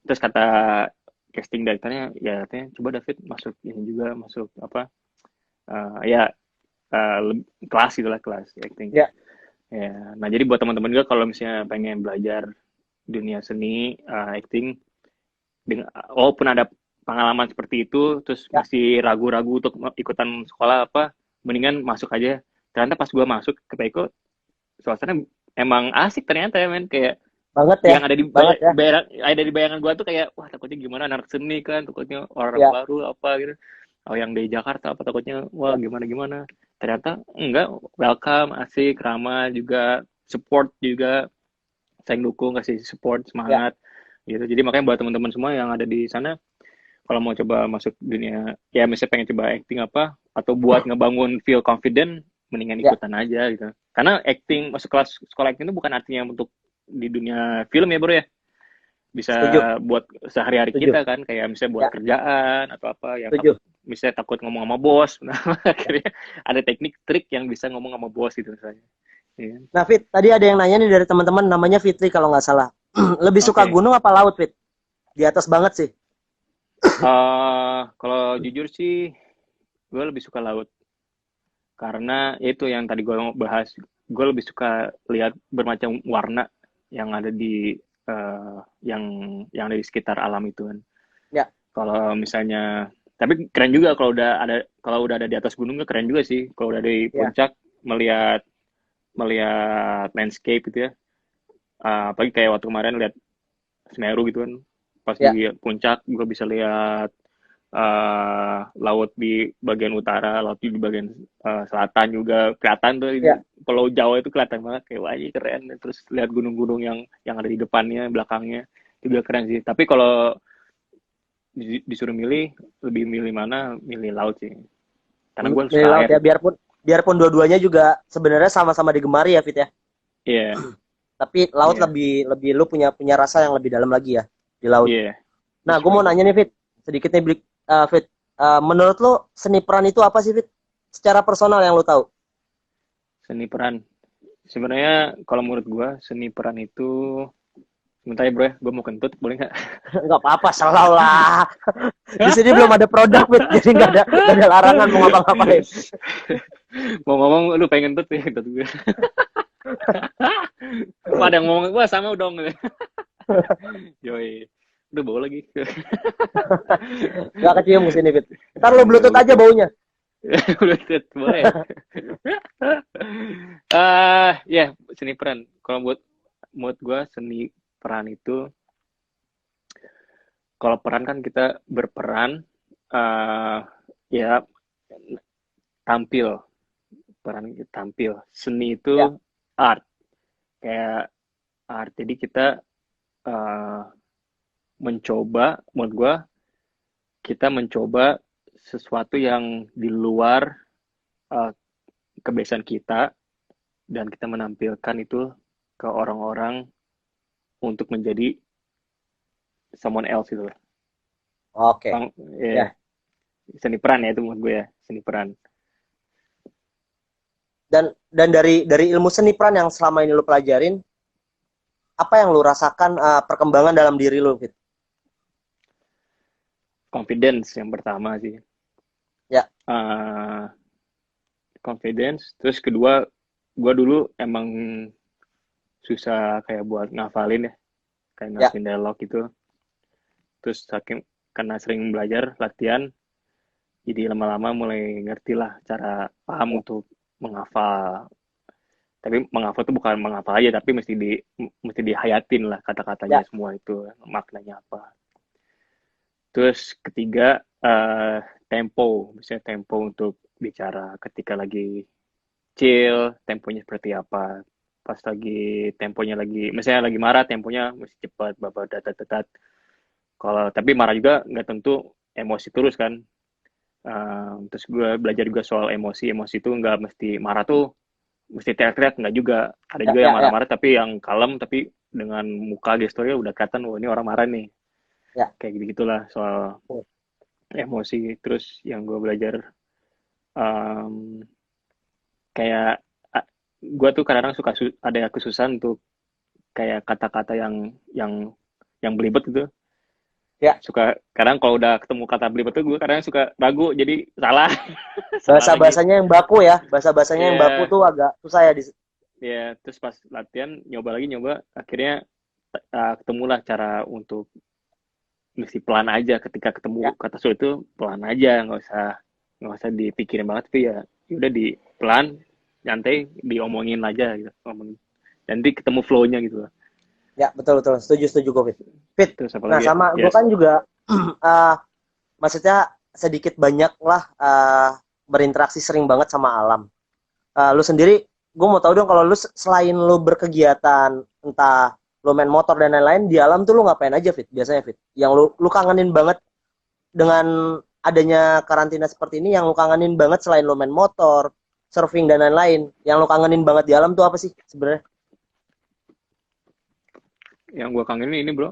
Terus kata casting directornya ya katanya coba David masuk ini juga masuk apa ya kelas itulah kelas acting. Ya. Ya, nah jadi buat teman-teman juga kalau misalnya pengen belajar dunia seni acting dengan walaupun ada pengalaman seperti itu terus Ya. masih ragu-ragu untuk ikutan sekolah apa mendingan masuk aja. Ternyata pas gue masuk ke Peko suasana emang asik ternyata ya men kayak Banget ya. yang ada di Banget ya. bayangan gue tuh kayak wah takutnya gimana anak seni kan takutnya orang Ya. baru apa gitu. Oh yang dari Jakarta apa takutnya wah Ya. gimana ternyata enggak, welcome, asik, ramah juga, support juga, saling dukung, kasih support, Ya. semangat gitu. Jadi makanya buat teman-teman semua yang ada di sana kalau mau coba masuk dunia ya misalnya pengen coba acting apa atau buat ngebangun feel confident mendingan Ya. ikutan aja gitu karena acting masuk kelas sekolah acting itu bukan artinya untuk di dunia film ya bro ya, bisa Setuju. buat sehari-hari Setuju. kita kan kayak misalnya buat Ya. kerjaan atau apa yang Setuju. misalnya takut ngomong sama bos nah akhirnya ada teknik trik yang bisa ngomong sama bos gitu misalnya ya. Nah Fit, tadi ada yang nanya nih dari teman-teman namanya Fitri kalau nggak salah. Lebih suka Oke. gunung apa laut Fit? Di atas banget sih. Kalau jujur sih gue lebih suka laut karena itu yang tadi gue mau bahas gue lebih suka lihat bermacam warna yang ada di yang ada di sekitar alam itu kan. Ya. Kalau misalnya tapi keren juga kalau udah ada di atas gunung keren juga sih kalau udah di Ya. puncak melihat landscape gitu ya. Apalagi kayak waktu kemarin lihat Semeru gitu kan pas Ya. di puncak gue bisa lihat laut di bagian utara, laut di bagian selatan juga kelihatan tuh. Ya. Pulau Jawa itu kelihatan banget kayak wah ini keren. Terus lihat gunung-gunung yang ada di depannya, belakangnya itu juga keren sih. Tapi kalau disuruh milih, lebih milih mana? Milih laut sih. Karena gue Milih suka laut air. ya, biarpun dua-duanya juga sebenarnya sama-sama digemari ya Fit ya. Iya. Tapi laut Yeah. lebih lu punya rasa yang lebih dalam lagi ya di laut. Iya. Nah, gue mau nanya nih Fit, sedikit nih Fit, menurut lu seni peran itu apa sih Fit? Secara personal yang lu tahu? Seni peran. Sebenarnya kalau menurut gue seni peran itu sebentar ya bro ya, gue mau kentut, boleh nggak? Nggak apa-apa, selalu lah. Di sini belum ada produk Fit, jadi nggak ada larangan mau ngapa-ngapain. Mau ngomong lu pengen kentut ya kentut gue. Pada ngomong gue sama dong. Yoi. Udah bau lagi. Nggak kecium ke sini Fit. Ntar lu bluetooth aja baunya. Bluetooth boleh. Ya seni peran. Kalau buat gue seni peran itu kalau peran kan kita berperan ya tampil. Peran tampil. Seni itu Ya. art. Kayak art. Jadi kita mencoba, menurut gue kita mencoba sesuatu yang di luar kebiasaan kita dan kita menampilkan itu ke orang-orang untuk menjadi someone else gitu. Oke. Ya. Seni peran ya itu menurut gue ya, seni peran. Dan dari ilmu seni peran yang selama ini lu pelajarin, apa yang lu rasakan perkembangan dalam diri lu Fit? Confidence yang pertama sih. Ya. Confidence. Terus kedua, gue dulu emang susah kayak buat ngafalin ya. Kayak ngafalin dialog gitu. Terus karena sering belajar, latihan, Jadi lama-lama mulai ngerti lah cara paham untuk menghafal. Tapi menghafal itu bukan menghafal aja, tapi mesti dihayatin lah kata-katanya Ya, semua itu maknanya apa. Terus ketiga tempo, misalnya tempo untuk bicara ketika lagi chill, temponya seperti apa. Pas lagi temponya lagi, misalnya lagi marah, temponya mesti cepat, babat, datat. Kalau tapi marah juga nggak tentu emosi terus kan. Terus gue belajar juga soal emosi. Emosi itu nggak mesti marah tuh, mesti teriak-teriak nggak juga. Ada ya, juga yang ya, ya, marah-marah tapi yang kalem, tapi dengan muka gesturnya udah kelihatan, oh ini orang marah nih. ya. Kayak gitu-gitulah soal emosi. Terus yang gue belajar um, kayak gue tuh kadang-kadang suka ada kesusahan untuk kayak kata-kata yang belibet gitu. Ya, Suka kadang kalau udah ketemu kata belibet tuh gue kadang suka ragu jadi salah salah lagi. bahasa-bahasanya yang baku ya. Bahasa-bahasanya yang baku Ya, tuh agak susah ya. ya terus pas latihan nyoba akhirnya ketemulah cara untuk mesti pelan aja ketika ketemu Ya, kata sulit itu pelan aja, nggak usah dipikirin banget, tapi ya udah di pelan nyantai diomongin aja gitu, ngomongin nanti ketemu flow-nya gitu. ya, betul, betul. Setuju, setuju gue, Fit. Fit. Terus apa Nah, lagi ya? sama gue Yes. kan juga, maksudnya sedikit banyak lah berinteraksi sering banget sama alam. Lu sendiri, gue mau tahu dong kalau lu selain lu berkegiatan, entah lu main motor dan lain-lain, di alam tuh lu ngapain aja, Fit? Biasanya, Fit. Yang lu kangenin banget dengan adanya karantina seperti ini, yang lu kangenin banget selain lu main motor, surfing dan lain-lain, yang lu kangenin banget di alam tuh apa sih sebenarnya? Yang gue kangenin ini bro,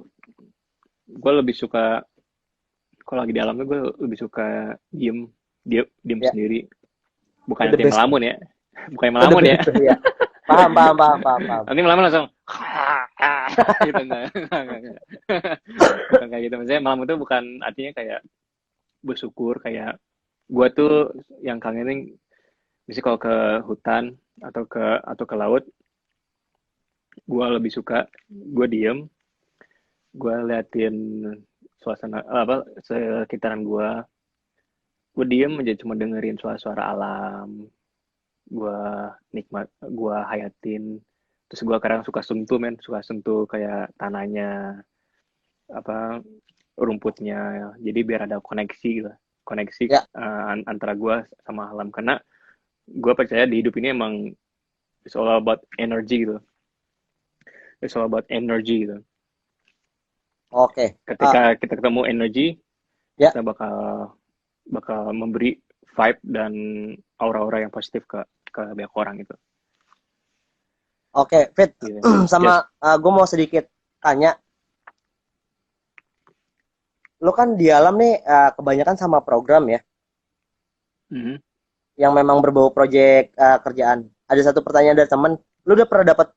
gue lebih suka kalau lagi di alamnya gue lebih suka diem Ya, sendiri, bukan the nanti best. melamun ya, bukan Oh, the melamun ya. best, ya. Paham, paham, paham, paham, paham. Nanti melamun langsung gitu, enggak. Bukan kayak gitu, maksudnya melamun itu bukan artinya kayak bersyukur, kayak gue tuh yang kangenin misalnya kalau ke hutan atau ke laut, gue lebih suka gue diem, gue liatin suasana apa sekitaran gue diem aja cuma dengerin suara-suara alam, gue nikmat, gue hayatin. Terus gue kadang suka sentuh kayak tanahnya, apa rumputnya, jadi biar ada koneksi gitu, koneksi Ya, antara gue sama alam, karena gue percaya di hidup ini emang it's all about energy gitu, it's all about energy gitu. oke. Ketika kita ketemu energi, Ya, kita bakal bakal memberi vibe dan aura-aura yang positif ke banyak orang gitu. oke, Fit. Gitu. Sama Yes. gue mau sedikit tanya, lu kan di alam nih kebanyakan sama program ya, Mm-hmm. yang memang berbau proyek kerjaan. Ada satu pertanyaan dari temen, lu udah pernah dapat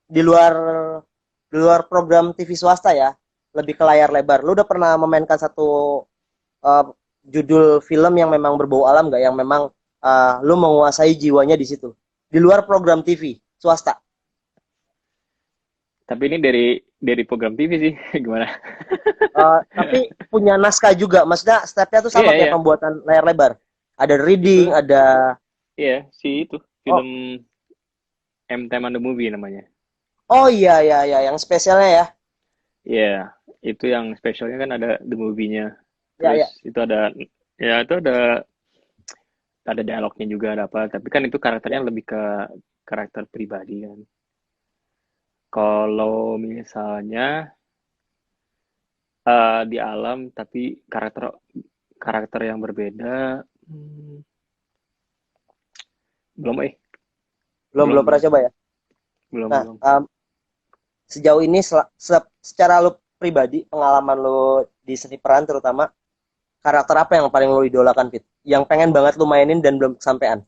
di luar program TV swasta ya, lebih ke layar lebar. Lu udah pernah memainkan satu uh, judul film yang memang berbau alam gak, yang memang lu menguasai jiwanya di situ, di luar program TV swasta? Tapi ini dari program TV sih, gimana? Tapi punya naskah juga, maksudnya stepnya tuh Iya, sama kayak iya. pembuatan layar lebar. Ada reading, Itu, ada iya, si itu. oh Film M Time on the Movie namanya. oh iya iya iya yang spesialnya ya. Iya, itu yang spesialnya kan ada the movie-nya. Ya Terus ya. itu ada dialognya juga, ada apa. Tapi kan itu karakternya Ya. lebih ke karakter pribadi kan. Kalau misalnya di alam tapi karakter karakter yang berbeda, hmm, belum Belum belum belum belum pernah coba ya. belum Nah, belum. sejauh ini secara lu pribadi, pengalaman lu di seni peran terutama, karakter apa yang paling lu idolakan, Fit? Yang pengen banget lu mainin dan belum kesampaian?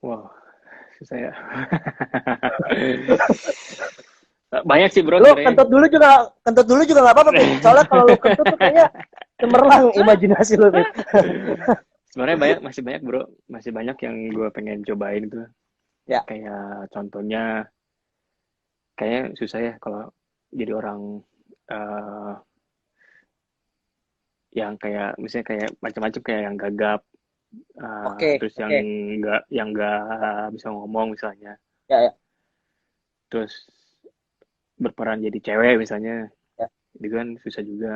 Wow, susah ya. Banyak sih bro Lu sebenarnya. kentut dulu juga nggak apa-apa, Fit. Soalnya kalau lu kentut tuh kayaknya cemerlang imajinasi lu, Fit. Sebenarnya masih banyak bro, masih banyak yang gue pengen cobain tuh. Ya, Kayak contohnya, kayaknya susah ya kalau jadi orang, eh yang kayak misalnya kayak macam-macam, kayak yang gagap, Oke, terus oke. yang nggak bisa ngomong misalnya, Ya, ya, terus berperan jadi cewek misalnya, ya. itu kan susah juga.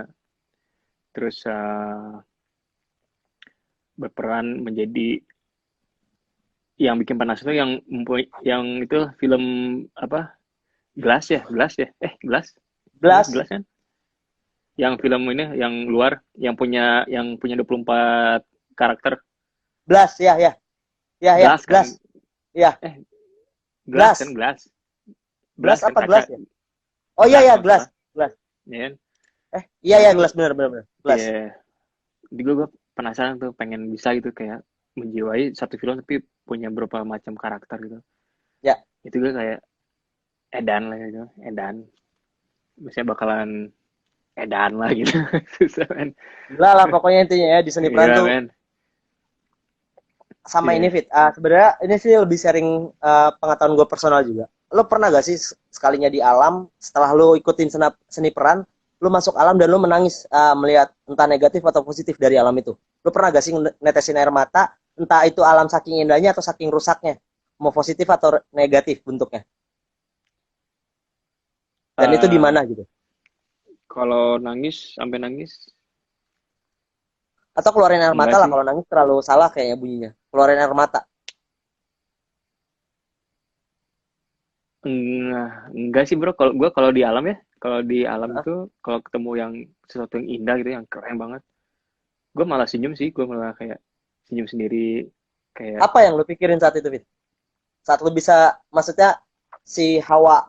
Terus berperan menjadi yang bikin panas itu yang itu film apa, Glass ya, Glass Blast, Glass kan, yang film ini yang luar, yang punya 24 karakter. Blast, ya, ya, ya, ya, Glass kan, Blast, ya, eh Glass kan, Blast, Glass Blast Glass kan, apa kaca, Glass ya? Oh iya Glass ya, kalau nggak Glass, salah, Glass. ya kan. Iya Nah ya, itu Glass, benar, benar, benar, Glass. ya, di gue penasaran tuh, pengen bisa gitu kayak menjiwai satu film tapi punya beberapa macam karakter gitu. Ya, Itu gue kayak edan lah gitu, edan. Misalnya bakalan edan lah gitu. Susah men. gila lah pokoknya intinya ya di seni peran Iya tuh men. sama ini Iya. Fit. Sebenarnya ini sih lebih sharing pengetahuan gue personal juga. Lo pernah gak sih sekalinya di alam setelah lo ikutin seni peran, lo masuk alam dan lo menangis melihat entah negatif atau positif dari alam itu? Lo pernah gak sih netesin air mata, entah itu alam saking indahnya atau saking rusaknya, mau positif atau negatif bentuknya? Dan itu di Eh, mana gitu? kalau nangis sampai nangis Atau keluarin air mata enggak lah sih. kalau nangis terlalu salah kayaknya bunyinya. Keluarin air mata. Enggak sih bro, kalau di alam ya, kalau di alam itu kalau ketemu yang sesuatu yang indah gitu, yang keren banget, gue malah senyum sih, gue malah kayak senyum sendiri, kayak Apa yang lo pikirin saat itu Fit? Saat lu bisa, maksudnya si hawa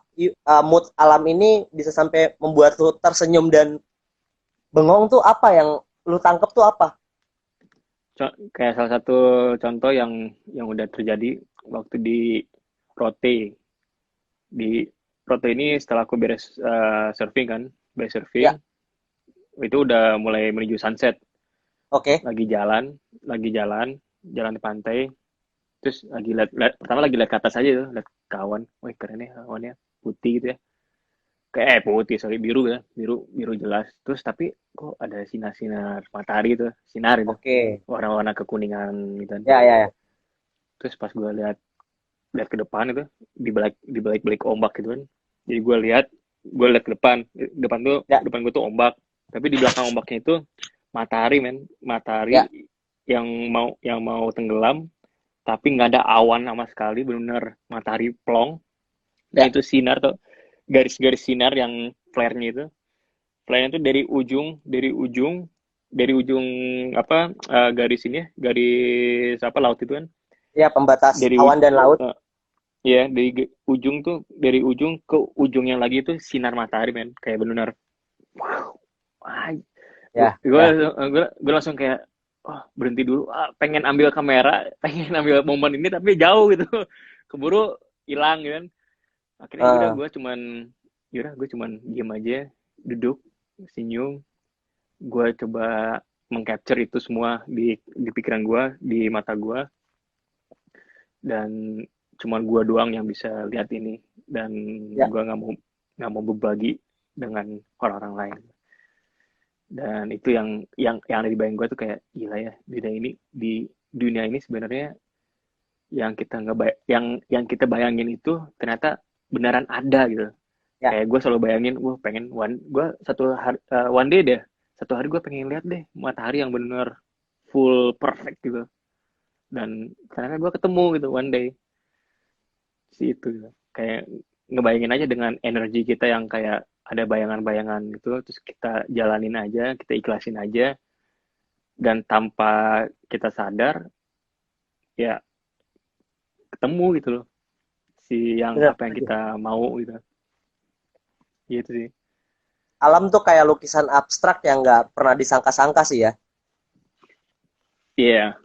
mood alam ini bisa sampai membuat lu tersenyum dan bengong tuh apa yang lu tangkep tuh apa? kayak salah satu contoh yang udah terjadi waktu di Rote. Di Rote ini setelah aku beres surfing kan, beres surfing, Ya, itu udah mulai menuju sunset. oke. Lagi jalan, lagi jalan di pantai, terus pertama lagi lihat ke atas aja tuh, lihat kawan, wah keren nih awannya, putih gitu ya, kayak putih, sorry, biru ya, biru biru jelas, terus tapi kok ada sinar-sinar matahari itu, sinar itu, Oke. warna-warna kekuningan gitu kan. Ya, ya, ya. Terus pas gue lihat lihat ke depan itu, di balik ombak gitu kan, jadi gue lihat ke depan, Ya, depan gue tuh ombak, tapi di belakang ombaknya itu matahari men, matahari ya. yang mau tenggelam, tapi nggak ada awan sama sekali, benar-benar matahari plong, dan Ya. itu sinar tuh, garis-garis sinar yang flare-nya itu, flare-nya tuh dari ujung apa, garis ini ya, garis apa, laut itu kan, Ya, pembatas dari awan dan laut. ya ujung tuh, dari ujung ke ujungnya lagi tuh sinar matahari men, kayak benar, wow, wah, gue Ya, gue ya. gue langsung kayak, oh, berhenti dulu, pengen ambil kamera, pengen ambil momen ini tapi jauh gitu, keburu hilang gitu kan. Akhirnya Eh, gue cuman diem aja, duduk, senyum, gue coba mengcapture itu semua di pikiran gue, di mata gue, dan cuman gue doang yang bisa lihat ini, dan ya. gue nggak mau berbagi dengan orang-orang lain. Dan itu yang ada di bayang gue tuh, kayak gila ya, di dunia ini sebenarnya yang kita nggak yang kita bayangin itu ternyata beneran ada gitu. Ya. Kayak gue selalu bayangin, gue pengen gue satu hari, one day deh, satu hari gue pengen lihat deh matahari yang bener full perfect gitu, dan ternyata gue ketemu gitu one day, si itu gitu. Kayak ngebayangin aja dengan energi kita yang kayak ada bayangan-bayangan gitu, terus kita jalanin aja, kita ikhlasin aja, dan tanpa kita sadar ya ketemu gitu loh, si yang Bener. apa yang kita mau gitu, gitu sih. Alam tuh kayak lukisan abstrak yang nggak pernah disangka-sangka sih ya. Iya,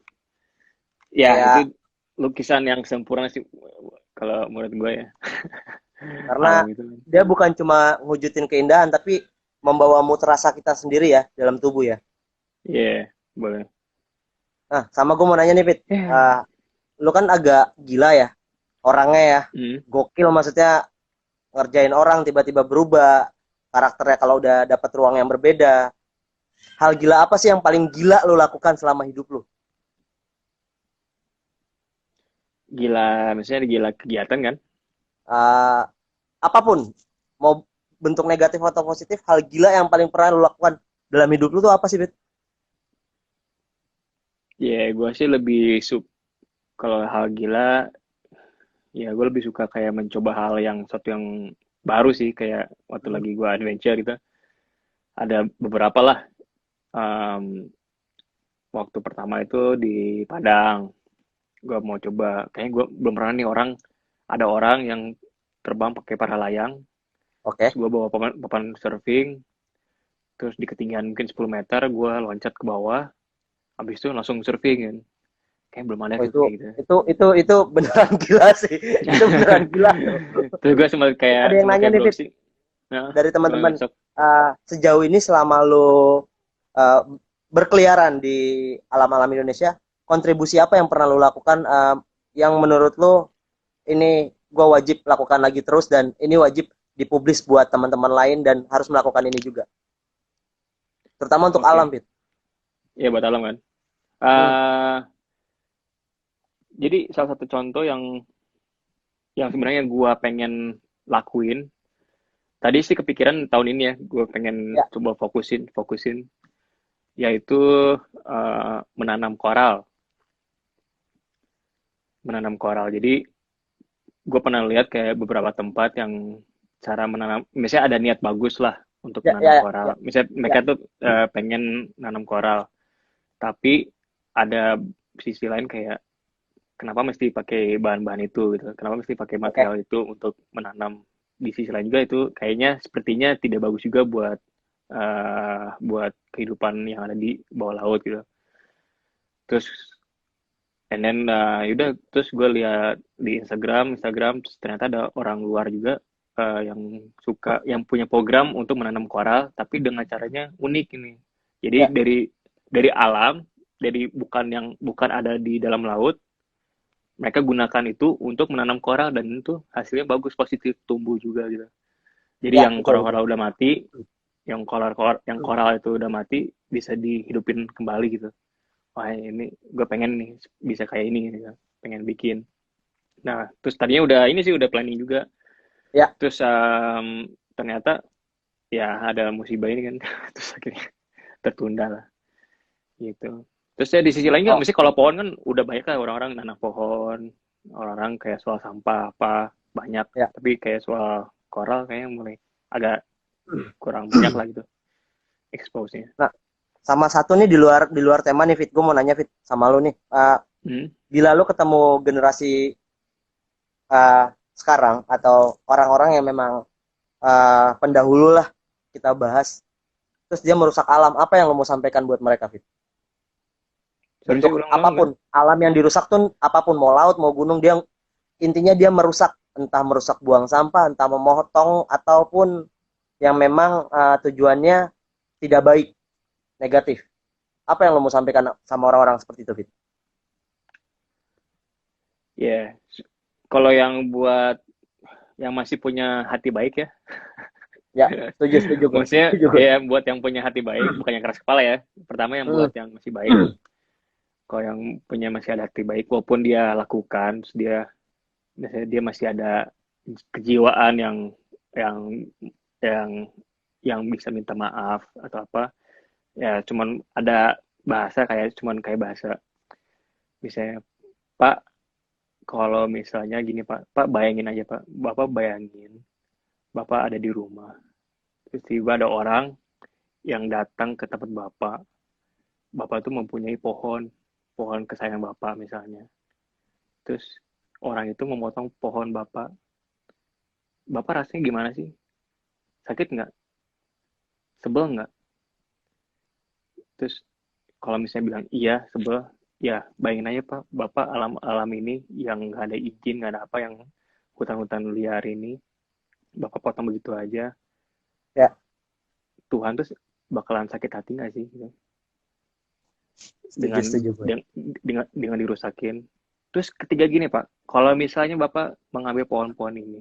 ya itu Kayak lukisan yang sempurna sih kalau menurut gue ya. karena Alam itu. dia bukan cuma ngewujudin keindahan tapi membawa mood rasa kita sendiri ya dalam tubuh ya. Iya, boleh. Nah, sama gue mau nanya nih Fit. Ya. Lu kan agak gila ya orangnya ya. Hmm. Gokil maksudnya ngerjain orang tiba-tiba berubah karakternya kalau udah dapat ruang yang berbeda. Hal gila apa sih yang paling gila lo lakukan selama hidup lo? Gila, misalnya gila kegiatan kan? Uh, Apapun, mau bentuk negatif atau positif, hal gila yang paling pernah lo lakukan dalam hidup lo tuh apa sih, Bet? Ya, gue sih lebih kalau hal gila, ya gue lebih suka kayak mencoba hal yang satu yang baru sih, kayak waktu Hmm. lagi gue adventure gitu. Ada beberapa lah. Em, Waktu pertama itu di Padang, gue mau coba. Kayaknya gue belum pernah nih ada orang yang terbang pakai para layang. Oke. Terus gue bawa papan surfing, terus di ketinggian mungkin 10 meter, gue loncat ke bawah. Habis itu langsung surfing kan. Kayak belum ada Oh, tuh kayak gitu. itu beneran gila sih. Itu beneran gila tuh. Terus gue sempat Ada kayak yang nanya nih, belum Fit, sih. Nah, dari teman-teman. sok. Sejauh ini selama lo uh, berkeliaran di alam-alam Indonesia, kontribusi apa yang pernah lo lakukan yang menurut lo ini gue wajib lakukan lagi terus dan ini wajib dipublis buat teman-teman lain dan harus melakukan ini juga, terutama untuk alam, Oke. Fit. Ya buat alam kan. Hmm. Eh, jadi salah satu contoh yang sebenarnya gue pengen lakuin. Tadi sih kepikiran tahun ini ya, gue pengen Ya, coba fokusin, yaitu menanam koral, menanam koral. Jadi gue pernah lihat kayak beberapa tempat yang cara menanam, misalnya ada niat bagus lah untuk ya, menanam ya, ya, koral. Misalnya ya. mereka tuh pengen nanam koral, tapi ada sisi lain kayak kenapa mesti pakai bahan-bahan itu gitu? Kenapa mesti pakai Oke. material itu untuk menanam? Di sisi lain juga itu kayaknya sepertinya tidak bagus juga buat kehidupan yang ada di bawah laut gitu. Terus and then yaudah terus gue lihat di Instagram terus ternyata ada orang luar juga yang yang punya program untuk menanam koral tapi dengan caranya unik ini. Jadi Ya, dari alam, dari bukan ada di dalam laut, mereka gunakan itu untuk menanam koral dan itu hasilnya bagus, positif, tumbuh juga gitu. Jadi ya, yang betul, betul. koral-koral udah mati, yang koral itu udah mati bisa dihidupin kembali gitu. Wah ini gue pengen nih bisa kayak ini gitu. Pengen bikin. Nah terus tadinya udah planning juga. Ya. Terus ternyata ya ada musibah ini kan. Terus akhirnya tertunda lah gitu. Terus ya di sisi lain kan, Oh, mesti kalau pohon kan udah banyak lah orang-orang nanam pohon, orang-orang kayak soal sampah apa banyak, ya. tapi kayak soal koral kayaknya mulai agak kurang banyak lah gitu expose-nya. Nah, sama satu nih di luar tema nih, Fit. Gue mau nanya, Fit, sama lu nih. Hmm. Bila lu ketemu generasi uh, sekarang atau orang-orang yang memang pendahulu lah kita bahas, terus dia merusak alam, apa yang lo mau sampaikan buat mereka, Fit? Sorry sih Bentuk ulang-ulang enggak? apapun, alam yang dirusak tuh apapun, mau laut, mau gunung, dia intinya dia merusak, entah merusak buang sampah, entah memotong, ataupun yang memang tujuannya tidak baik, negatif. Apa yang lo mau sampaikan sama orang-orang seperti itu, Fit? Ya, yeah. Kalau yang buat yang masih punya hati baik ya, Ya, setuju, setuju gue. maksudnya Setuju gue. ya buat yang punya hati baik, bukan yang keras kepala ya. Pertama yang Hmm. buat yang masih baik. Kalau yang punya masih ada hati baik, walaupun dia lakukan, terus biasanya dia masih ada kejiwaan yang yang yang bisa minta maaf atau apa ya cuman ada bahasa kayak bahasa misalnya Pak kalau misalnya gini Pak bayangin aja Pak Bapak bayangin Bapak ada di rumah terus tiba ada orang yang datang ke tempat Bapak tuh mempunyai pohon kesayangan Bapak misalnya terus orang itu memotong pohon Bapak rasanya gimana sih sakit nggak sebel nggak terus kalau misalnya bilang iya sebel ya bayangin aja Pak Bapak alam ini yang nggak ada izin nggak ada apa yang hutan-hutan liar ini Bapak potong begitu aja Ya, Tuhan tuh bakalan sakit hati nggak sih gitu? setuju, setuju gue. Dengan dirusakin terus ketiga gini Pak kalau misalnya Bapak mengambil pohon-pohon ini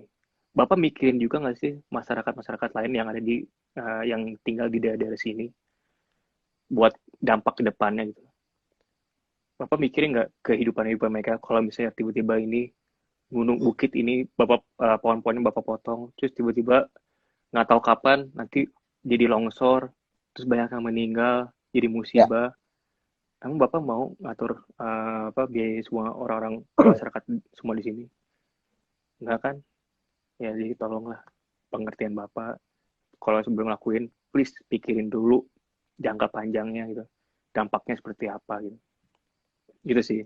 Bapak mikirin juga nggak sih masyarakat-masyarakat lain yang ada yang tinggal di daerah-daerah sini buat dampak ke depannya gitu. Bapak mikirin nggak kehidupan mereka kalau misalnya tiba-tiba ini gunung bukit ini bapak pohon-pohonnya bapak potong, terus tiba-tiba nggak tahu kapan nanti jadi longsor, terus banyak yang meninggal, jadi Ya. musibah. Emang bapak mau ngatur biaya semua orang-orang masyarakat semua di sini? Enggak kan? Ya jadi tolonglah pengertian bapak. Kalau sebelum ngelakuin, please pikirin dulu jangka panjangnya gitu, dampaknya seperti apa gitu. Gitu sih.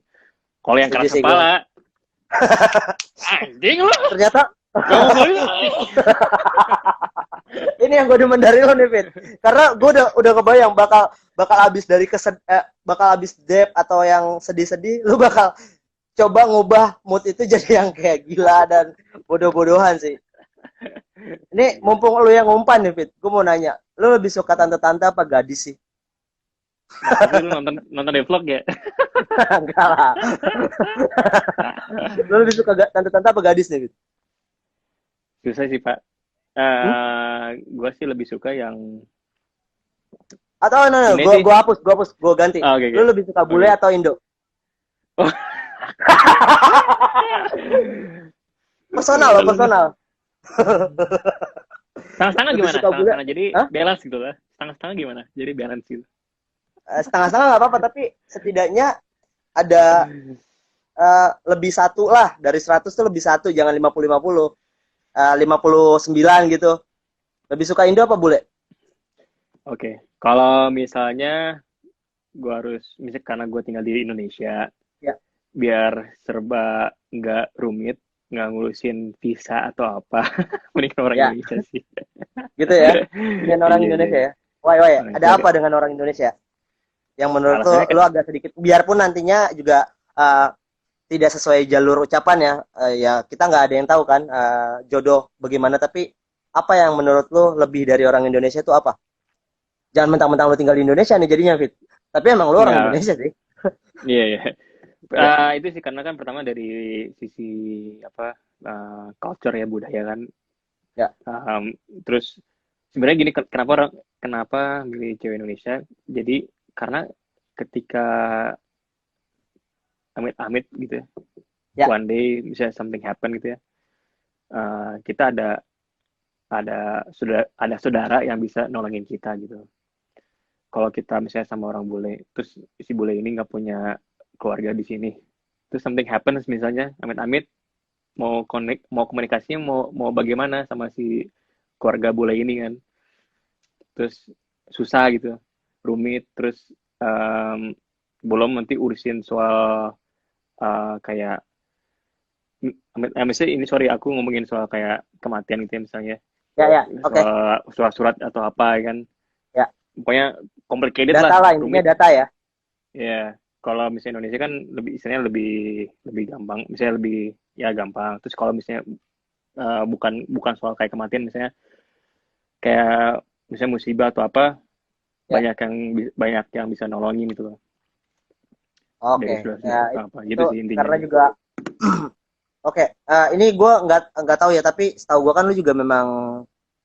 Kalau yang Setuju keras sih gue. kepala, anjing lu, Ternyata kamu boleh. ini yang gue demen dari lo nih, Fit. Karena gue udah kebayang bakal habis dari bakal habis dep atau yang sedih-sedih, lu bakal coba ngubah mood itu jadi yang kayak gila dan bodoh-bodohan sih. Ini mumpung lu yang ngumpan nih, Fit. Gue mau nanya, lu lebih suka tante-tante apa gadis sih? Tapi lu nonton di vlog ya? Enggak lah. Lu lebih suka tante-tante apa gadis nih, Fit? Susah sih pak. Hmm? Gue sih lebih suka yang Atau no, ini gue sih. hapus, gue ganti. Oke. Lu lebih suka bule atau Indo? Oh. Personal loh, personal. Setengah-setengah Lebih gimana? suka bule? Setengah-setengah jadi Hah? balance gitu lah. Setengah-setengah gimana? Jadi balance gitu. Setengah-setengah nggak apa-apa, tapi setidaknya ada lebih satu lah. Dari 100 tuh lebih satu, jangan 50-50. 59 gitu. Lebih suka Indo apa bule? Oke. Kalau misalnya gue harus, misalnya karena gue tinggal di Indonesia, Ya, biar serba nggak rumit, nggak ngurusin visa atau apa, mending orang ya, Indonesia sih. gitu ya. Dengan orang Iya, Indonesia iya. ya. Wah, Nah, ada apa dengan orang Indonesia? Yang menurut alasannya kan, lo agak sedikit, biarpun nantinya juga tidak sesuai jalur ucapan ya, ya kita nggak ada yang tahu kan jodoh bagaimana, tapi apa yang menurut lo lebih dari orang Indonesia itu apa? Jangan mentang-mentang lo tinggal di Indonesia nih jadinya, Fit. Tapi emang lo orang nggak, Indonesia sih. iya, iya. Ya, Itu sih karena kan pertama dari sisi apa, culture ya, budaya kan. ya, Terus sebenarnya gini, kenapa milih cewek Indonesia? Jadi karena ketika amit-amit gitu ya, ya. one day misalnya something happen gitu ya, kita ada saudara yang bisa nolongin kita gitu. Kalau kita misalnya sama orang bule, terus si bule ini nggak punya keluarga di sini, terus something happens misalnya amit-amit, mau komunikasinya mau bagaimana sama si keluarga bule ini kan, terus susah gitu, rumit, terus um, belum nanti urusin soal kayak misalnya ini, sorry aku ngomongin soal kayak kematian gitu ya misalnya, Ya, oke. soal surat-surat atau apa kan, Ya, pokoknya complicated data lah, lah, intinya rumit data ya. ya. Kalau misalnya Indonesia kan lebih istilahnya lebih lebih gampang, misalnya lebih ya gampang. Terus kalau misalnya bukan bukan soal kayak kematian, misalnya kayak misalnya musibah atau apa, Ya, banyak yang bisa nolongin gitu loh, dari oke. saudara-saudara Ya, atau apa itu gitu sih intinya. karena juga oke. Ini gue nggak tahu ya, tapi setahu gue kan lu juga memang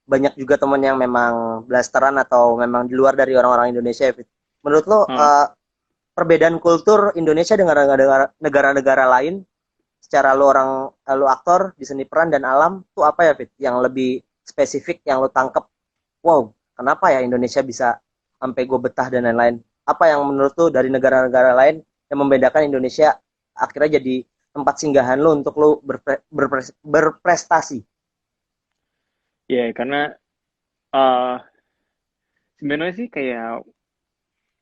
banyak juga teman yang memang blasteran atau memang di luar dari orang-orang Indonesia ya, Fit. Menurut lo Hmm. perbedaan kultur Indonesia dengan negara-negara lain secara lo aktor di seni peran dan alam tuh apa ya, Fit? Yang lebih spesifik yang lo tangkep, wow, kenapa ya Indonesia bisa sampai gue betah dan lain-lain? Apa yang menurut lo dari negara-negara lain yang membedakan Indonesia akhirnya jadi tempat singgahan lo untuk lo berprestasi? Ya karena uh, sebenarnya sih kayak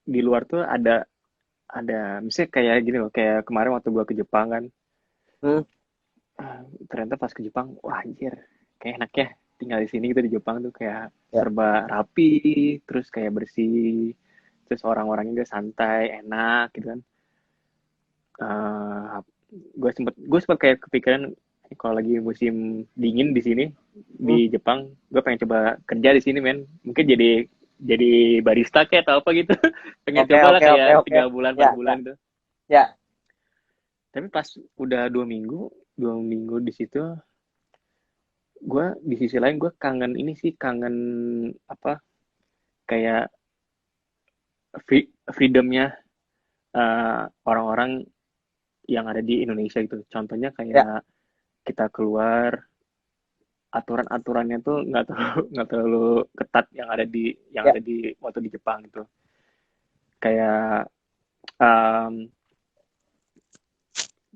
di luar tuh ada misalnya kayak gini loh, kayak kemarin waktu gua ke Jepang kan, Hmm, ternyata pas ke Jepang, wah anjir, kayak enak ya tinggal di sini gitu di Jepang tuh, kayak ya, serba rapi, terus kayak bersih, terus orang-orangnya juga santai, enak gitu kan. uh, gue sempat kayak kepikiran kalau lagi musim dingin di sini hmm. di Jepang, gue pengen coba kerja di sini men, mungkin jadi barista kayak atau apa gitu. Pengen Oke, coba lah oke, oke, kayak oke. 3 bulan 4 Ya, ya, bulan gitu. ya. Tapi pas udah 2 minggu di situ, gue di sisi lain gue kangen ini sih, kangen apa, kayak freedomnya orang-orang yang ada di Indonesia gitu. Contohnya Ya, kayak kita keluar, aturan-aturannya tuh nggak terlalu ketat yang ya, ada di waktu di Jepang gitu. Kayak um,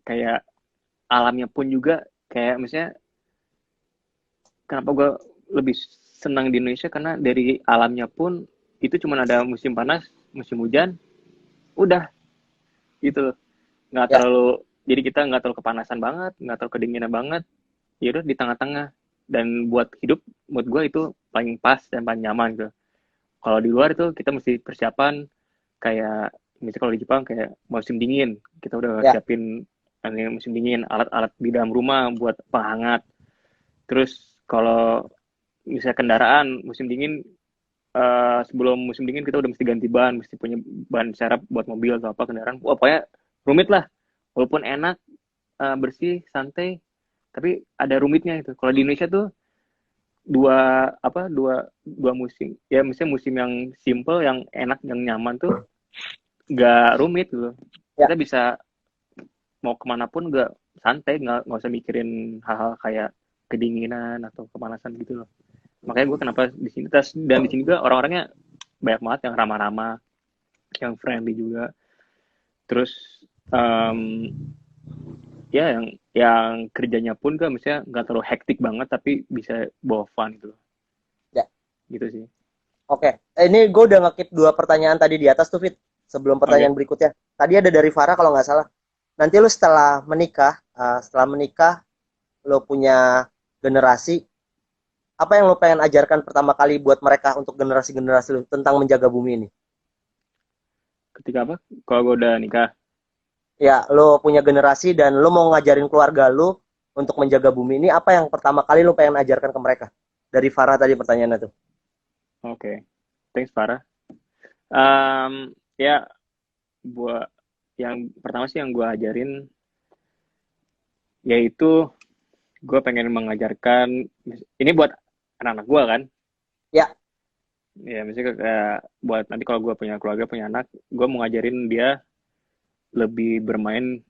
kayak alamnya pun juga kayak misalnya kenapa gue lebih senang di Indonesia karena dari alamnya pun itu cuma ada musim panas, musim hujan, udah gitu. Nggak ya. terlalu jadi kita nggak terlalu kepanasan banget, nggak terlalu kedinginan banget, ya udah di tengah-tengah. Dan buat hidup buat gue itu paling pas dan paling nyaman gitu. Kalau di luar itu kita mesti persiapan kayak misalnya kalau di Jepang kayak musim dingin, kita udah Ya. siapin ini musim dingin, alat-alat di dalam rumah buat penghangat. Terus kalau misalnya kendaraan musim dingin, sebelum musim dingin kita udah mesti ganti ban, mesti punya ban serep buat mobil atau apa kendaraan. Wah, pokoknya rumit lah. Walaupun enak, bersih, santai, tapi ada rumitnya itu. Kalau di Indonesia tuh dua apa dua musim ya, misalnya musim yang simple, yang enak, yang nyaman tuh nggak rumit gitu. Ya. Kita bisa mau kemana pun nggak santai, nggak usah mikirin hal-hal kayak kedinginan atau kepanasan gitu loh. Makanya gue kenapa di sini dan di sini juga orang-orangnya banyak banget yang ramah-ramah, yang friendly juga. Terus em, ya yang kerjanya pun kan misalnya nggak terlalu hektik banget tapi bisa bawa fun gitu loh. Ya. Gitu sih. Oke. Ini gue udah ngekip dua pertanyaan tadi di atas tuh, Fit. Sebelum pertanyaan Oke. berikutnya. Tadi ada dari Farah kalau nggak salah. Nanti lu setelah menikah, lu punya generasi, apa yang lu pengen ajarkan pertama kali buat mereka untuk generasi-generasi lu tentang menjaga bumi ini? Ketika apa? Kalau gue udah nikah. Ya, lu punya generasi dan lu mau ngajarin keluarga lu untuk menjaga bumi ini, apa yang pertama kali lu pengen ajarkan ke mereka? Dari Farah tadi pertanyaannya tuh. Oke. Thanks, Farah. Ya, buat yang pertama sih yang gue ajarin yaitu gue pengen mengajarkan ini buat anak-anak gue kan. Ya. Ya, misalnya kayak buat nanti kalau gue punya keluarga, punya anak, gue mau ngajarin dia lebih bermain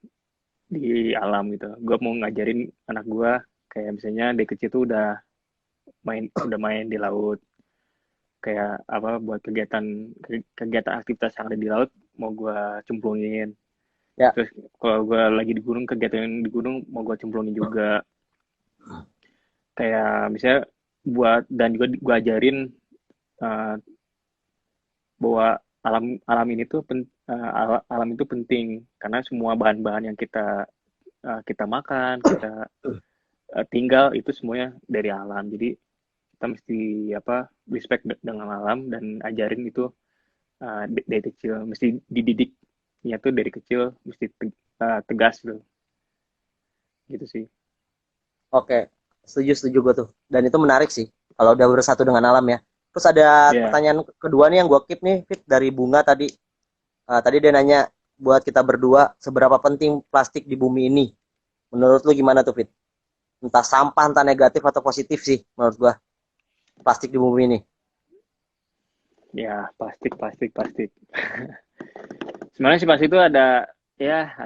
di alam gitu. Gue mau ngajarin anak gue kayak misalnya dari kecil tuh udah main di laut, kayak apa buat kegiatan aktivitas yang ada di laut mau gue cemplungin. Ya. Terus kalau gue lagi di gunung, kegiatan di gunung mau gue cemplungin juga. Kayak misalnya dan juga gue ajarin uh, bahwa alam ini tuh alam itu penting karena semua bahan-bahan yang kita makan, kita tinggal itu semuanya dari alam. Jadi kita mesti apa respect dengan alam dan ajarin itu dari kecil, mesti dididiknya tuh dari kecil, mesti tegas gitu, gitu sih. Oke, setuju setuju gue tuh. Dan itu menarik sih kalau udah bersatu dengan alam ya. Terus ada Ya, yeah. pertanyaan kedua nih yang gue keep nih, Fit, dari Bunga tadi. Tadi dia nanya buat kita berdua, seberapa penting plastik di bumi ini? Menurut lu gimana tuh, Fit? Entah sampah, entah negatif atau positif sih menurut gue plastik di bumi ini. Ya, plastik. Sebenarnya sih plastik itu ada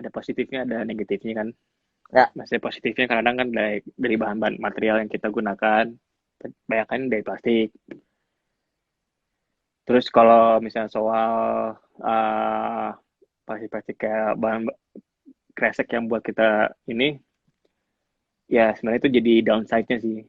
positifnya, ada negatifnya kan. Ya. Maksudnya positifnya kadang kan dari bahan-bahan material yang kita gunakan, banyak kan dari plastik. Terus kalau misalnya soal uh, plastik-plastik kayak bahan kresek yang buat kita ini, ya sebenarnya itu jadi downside-nya sih.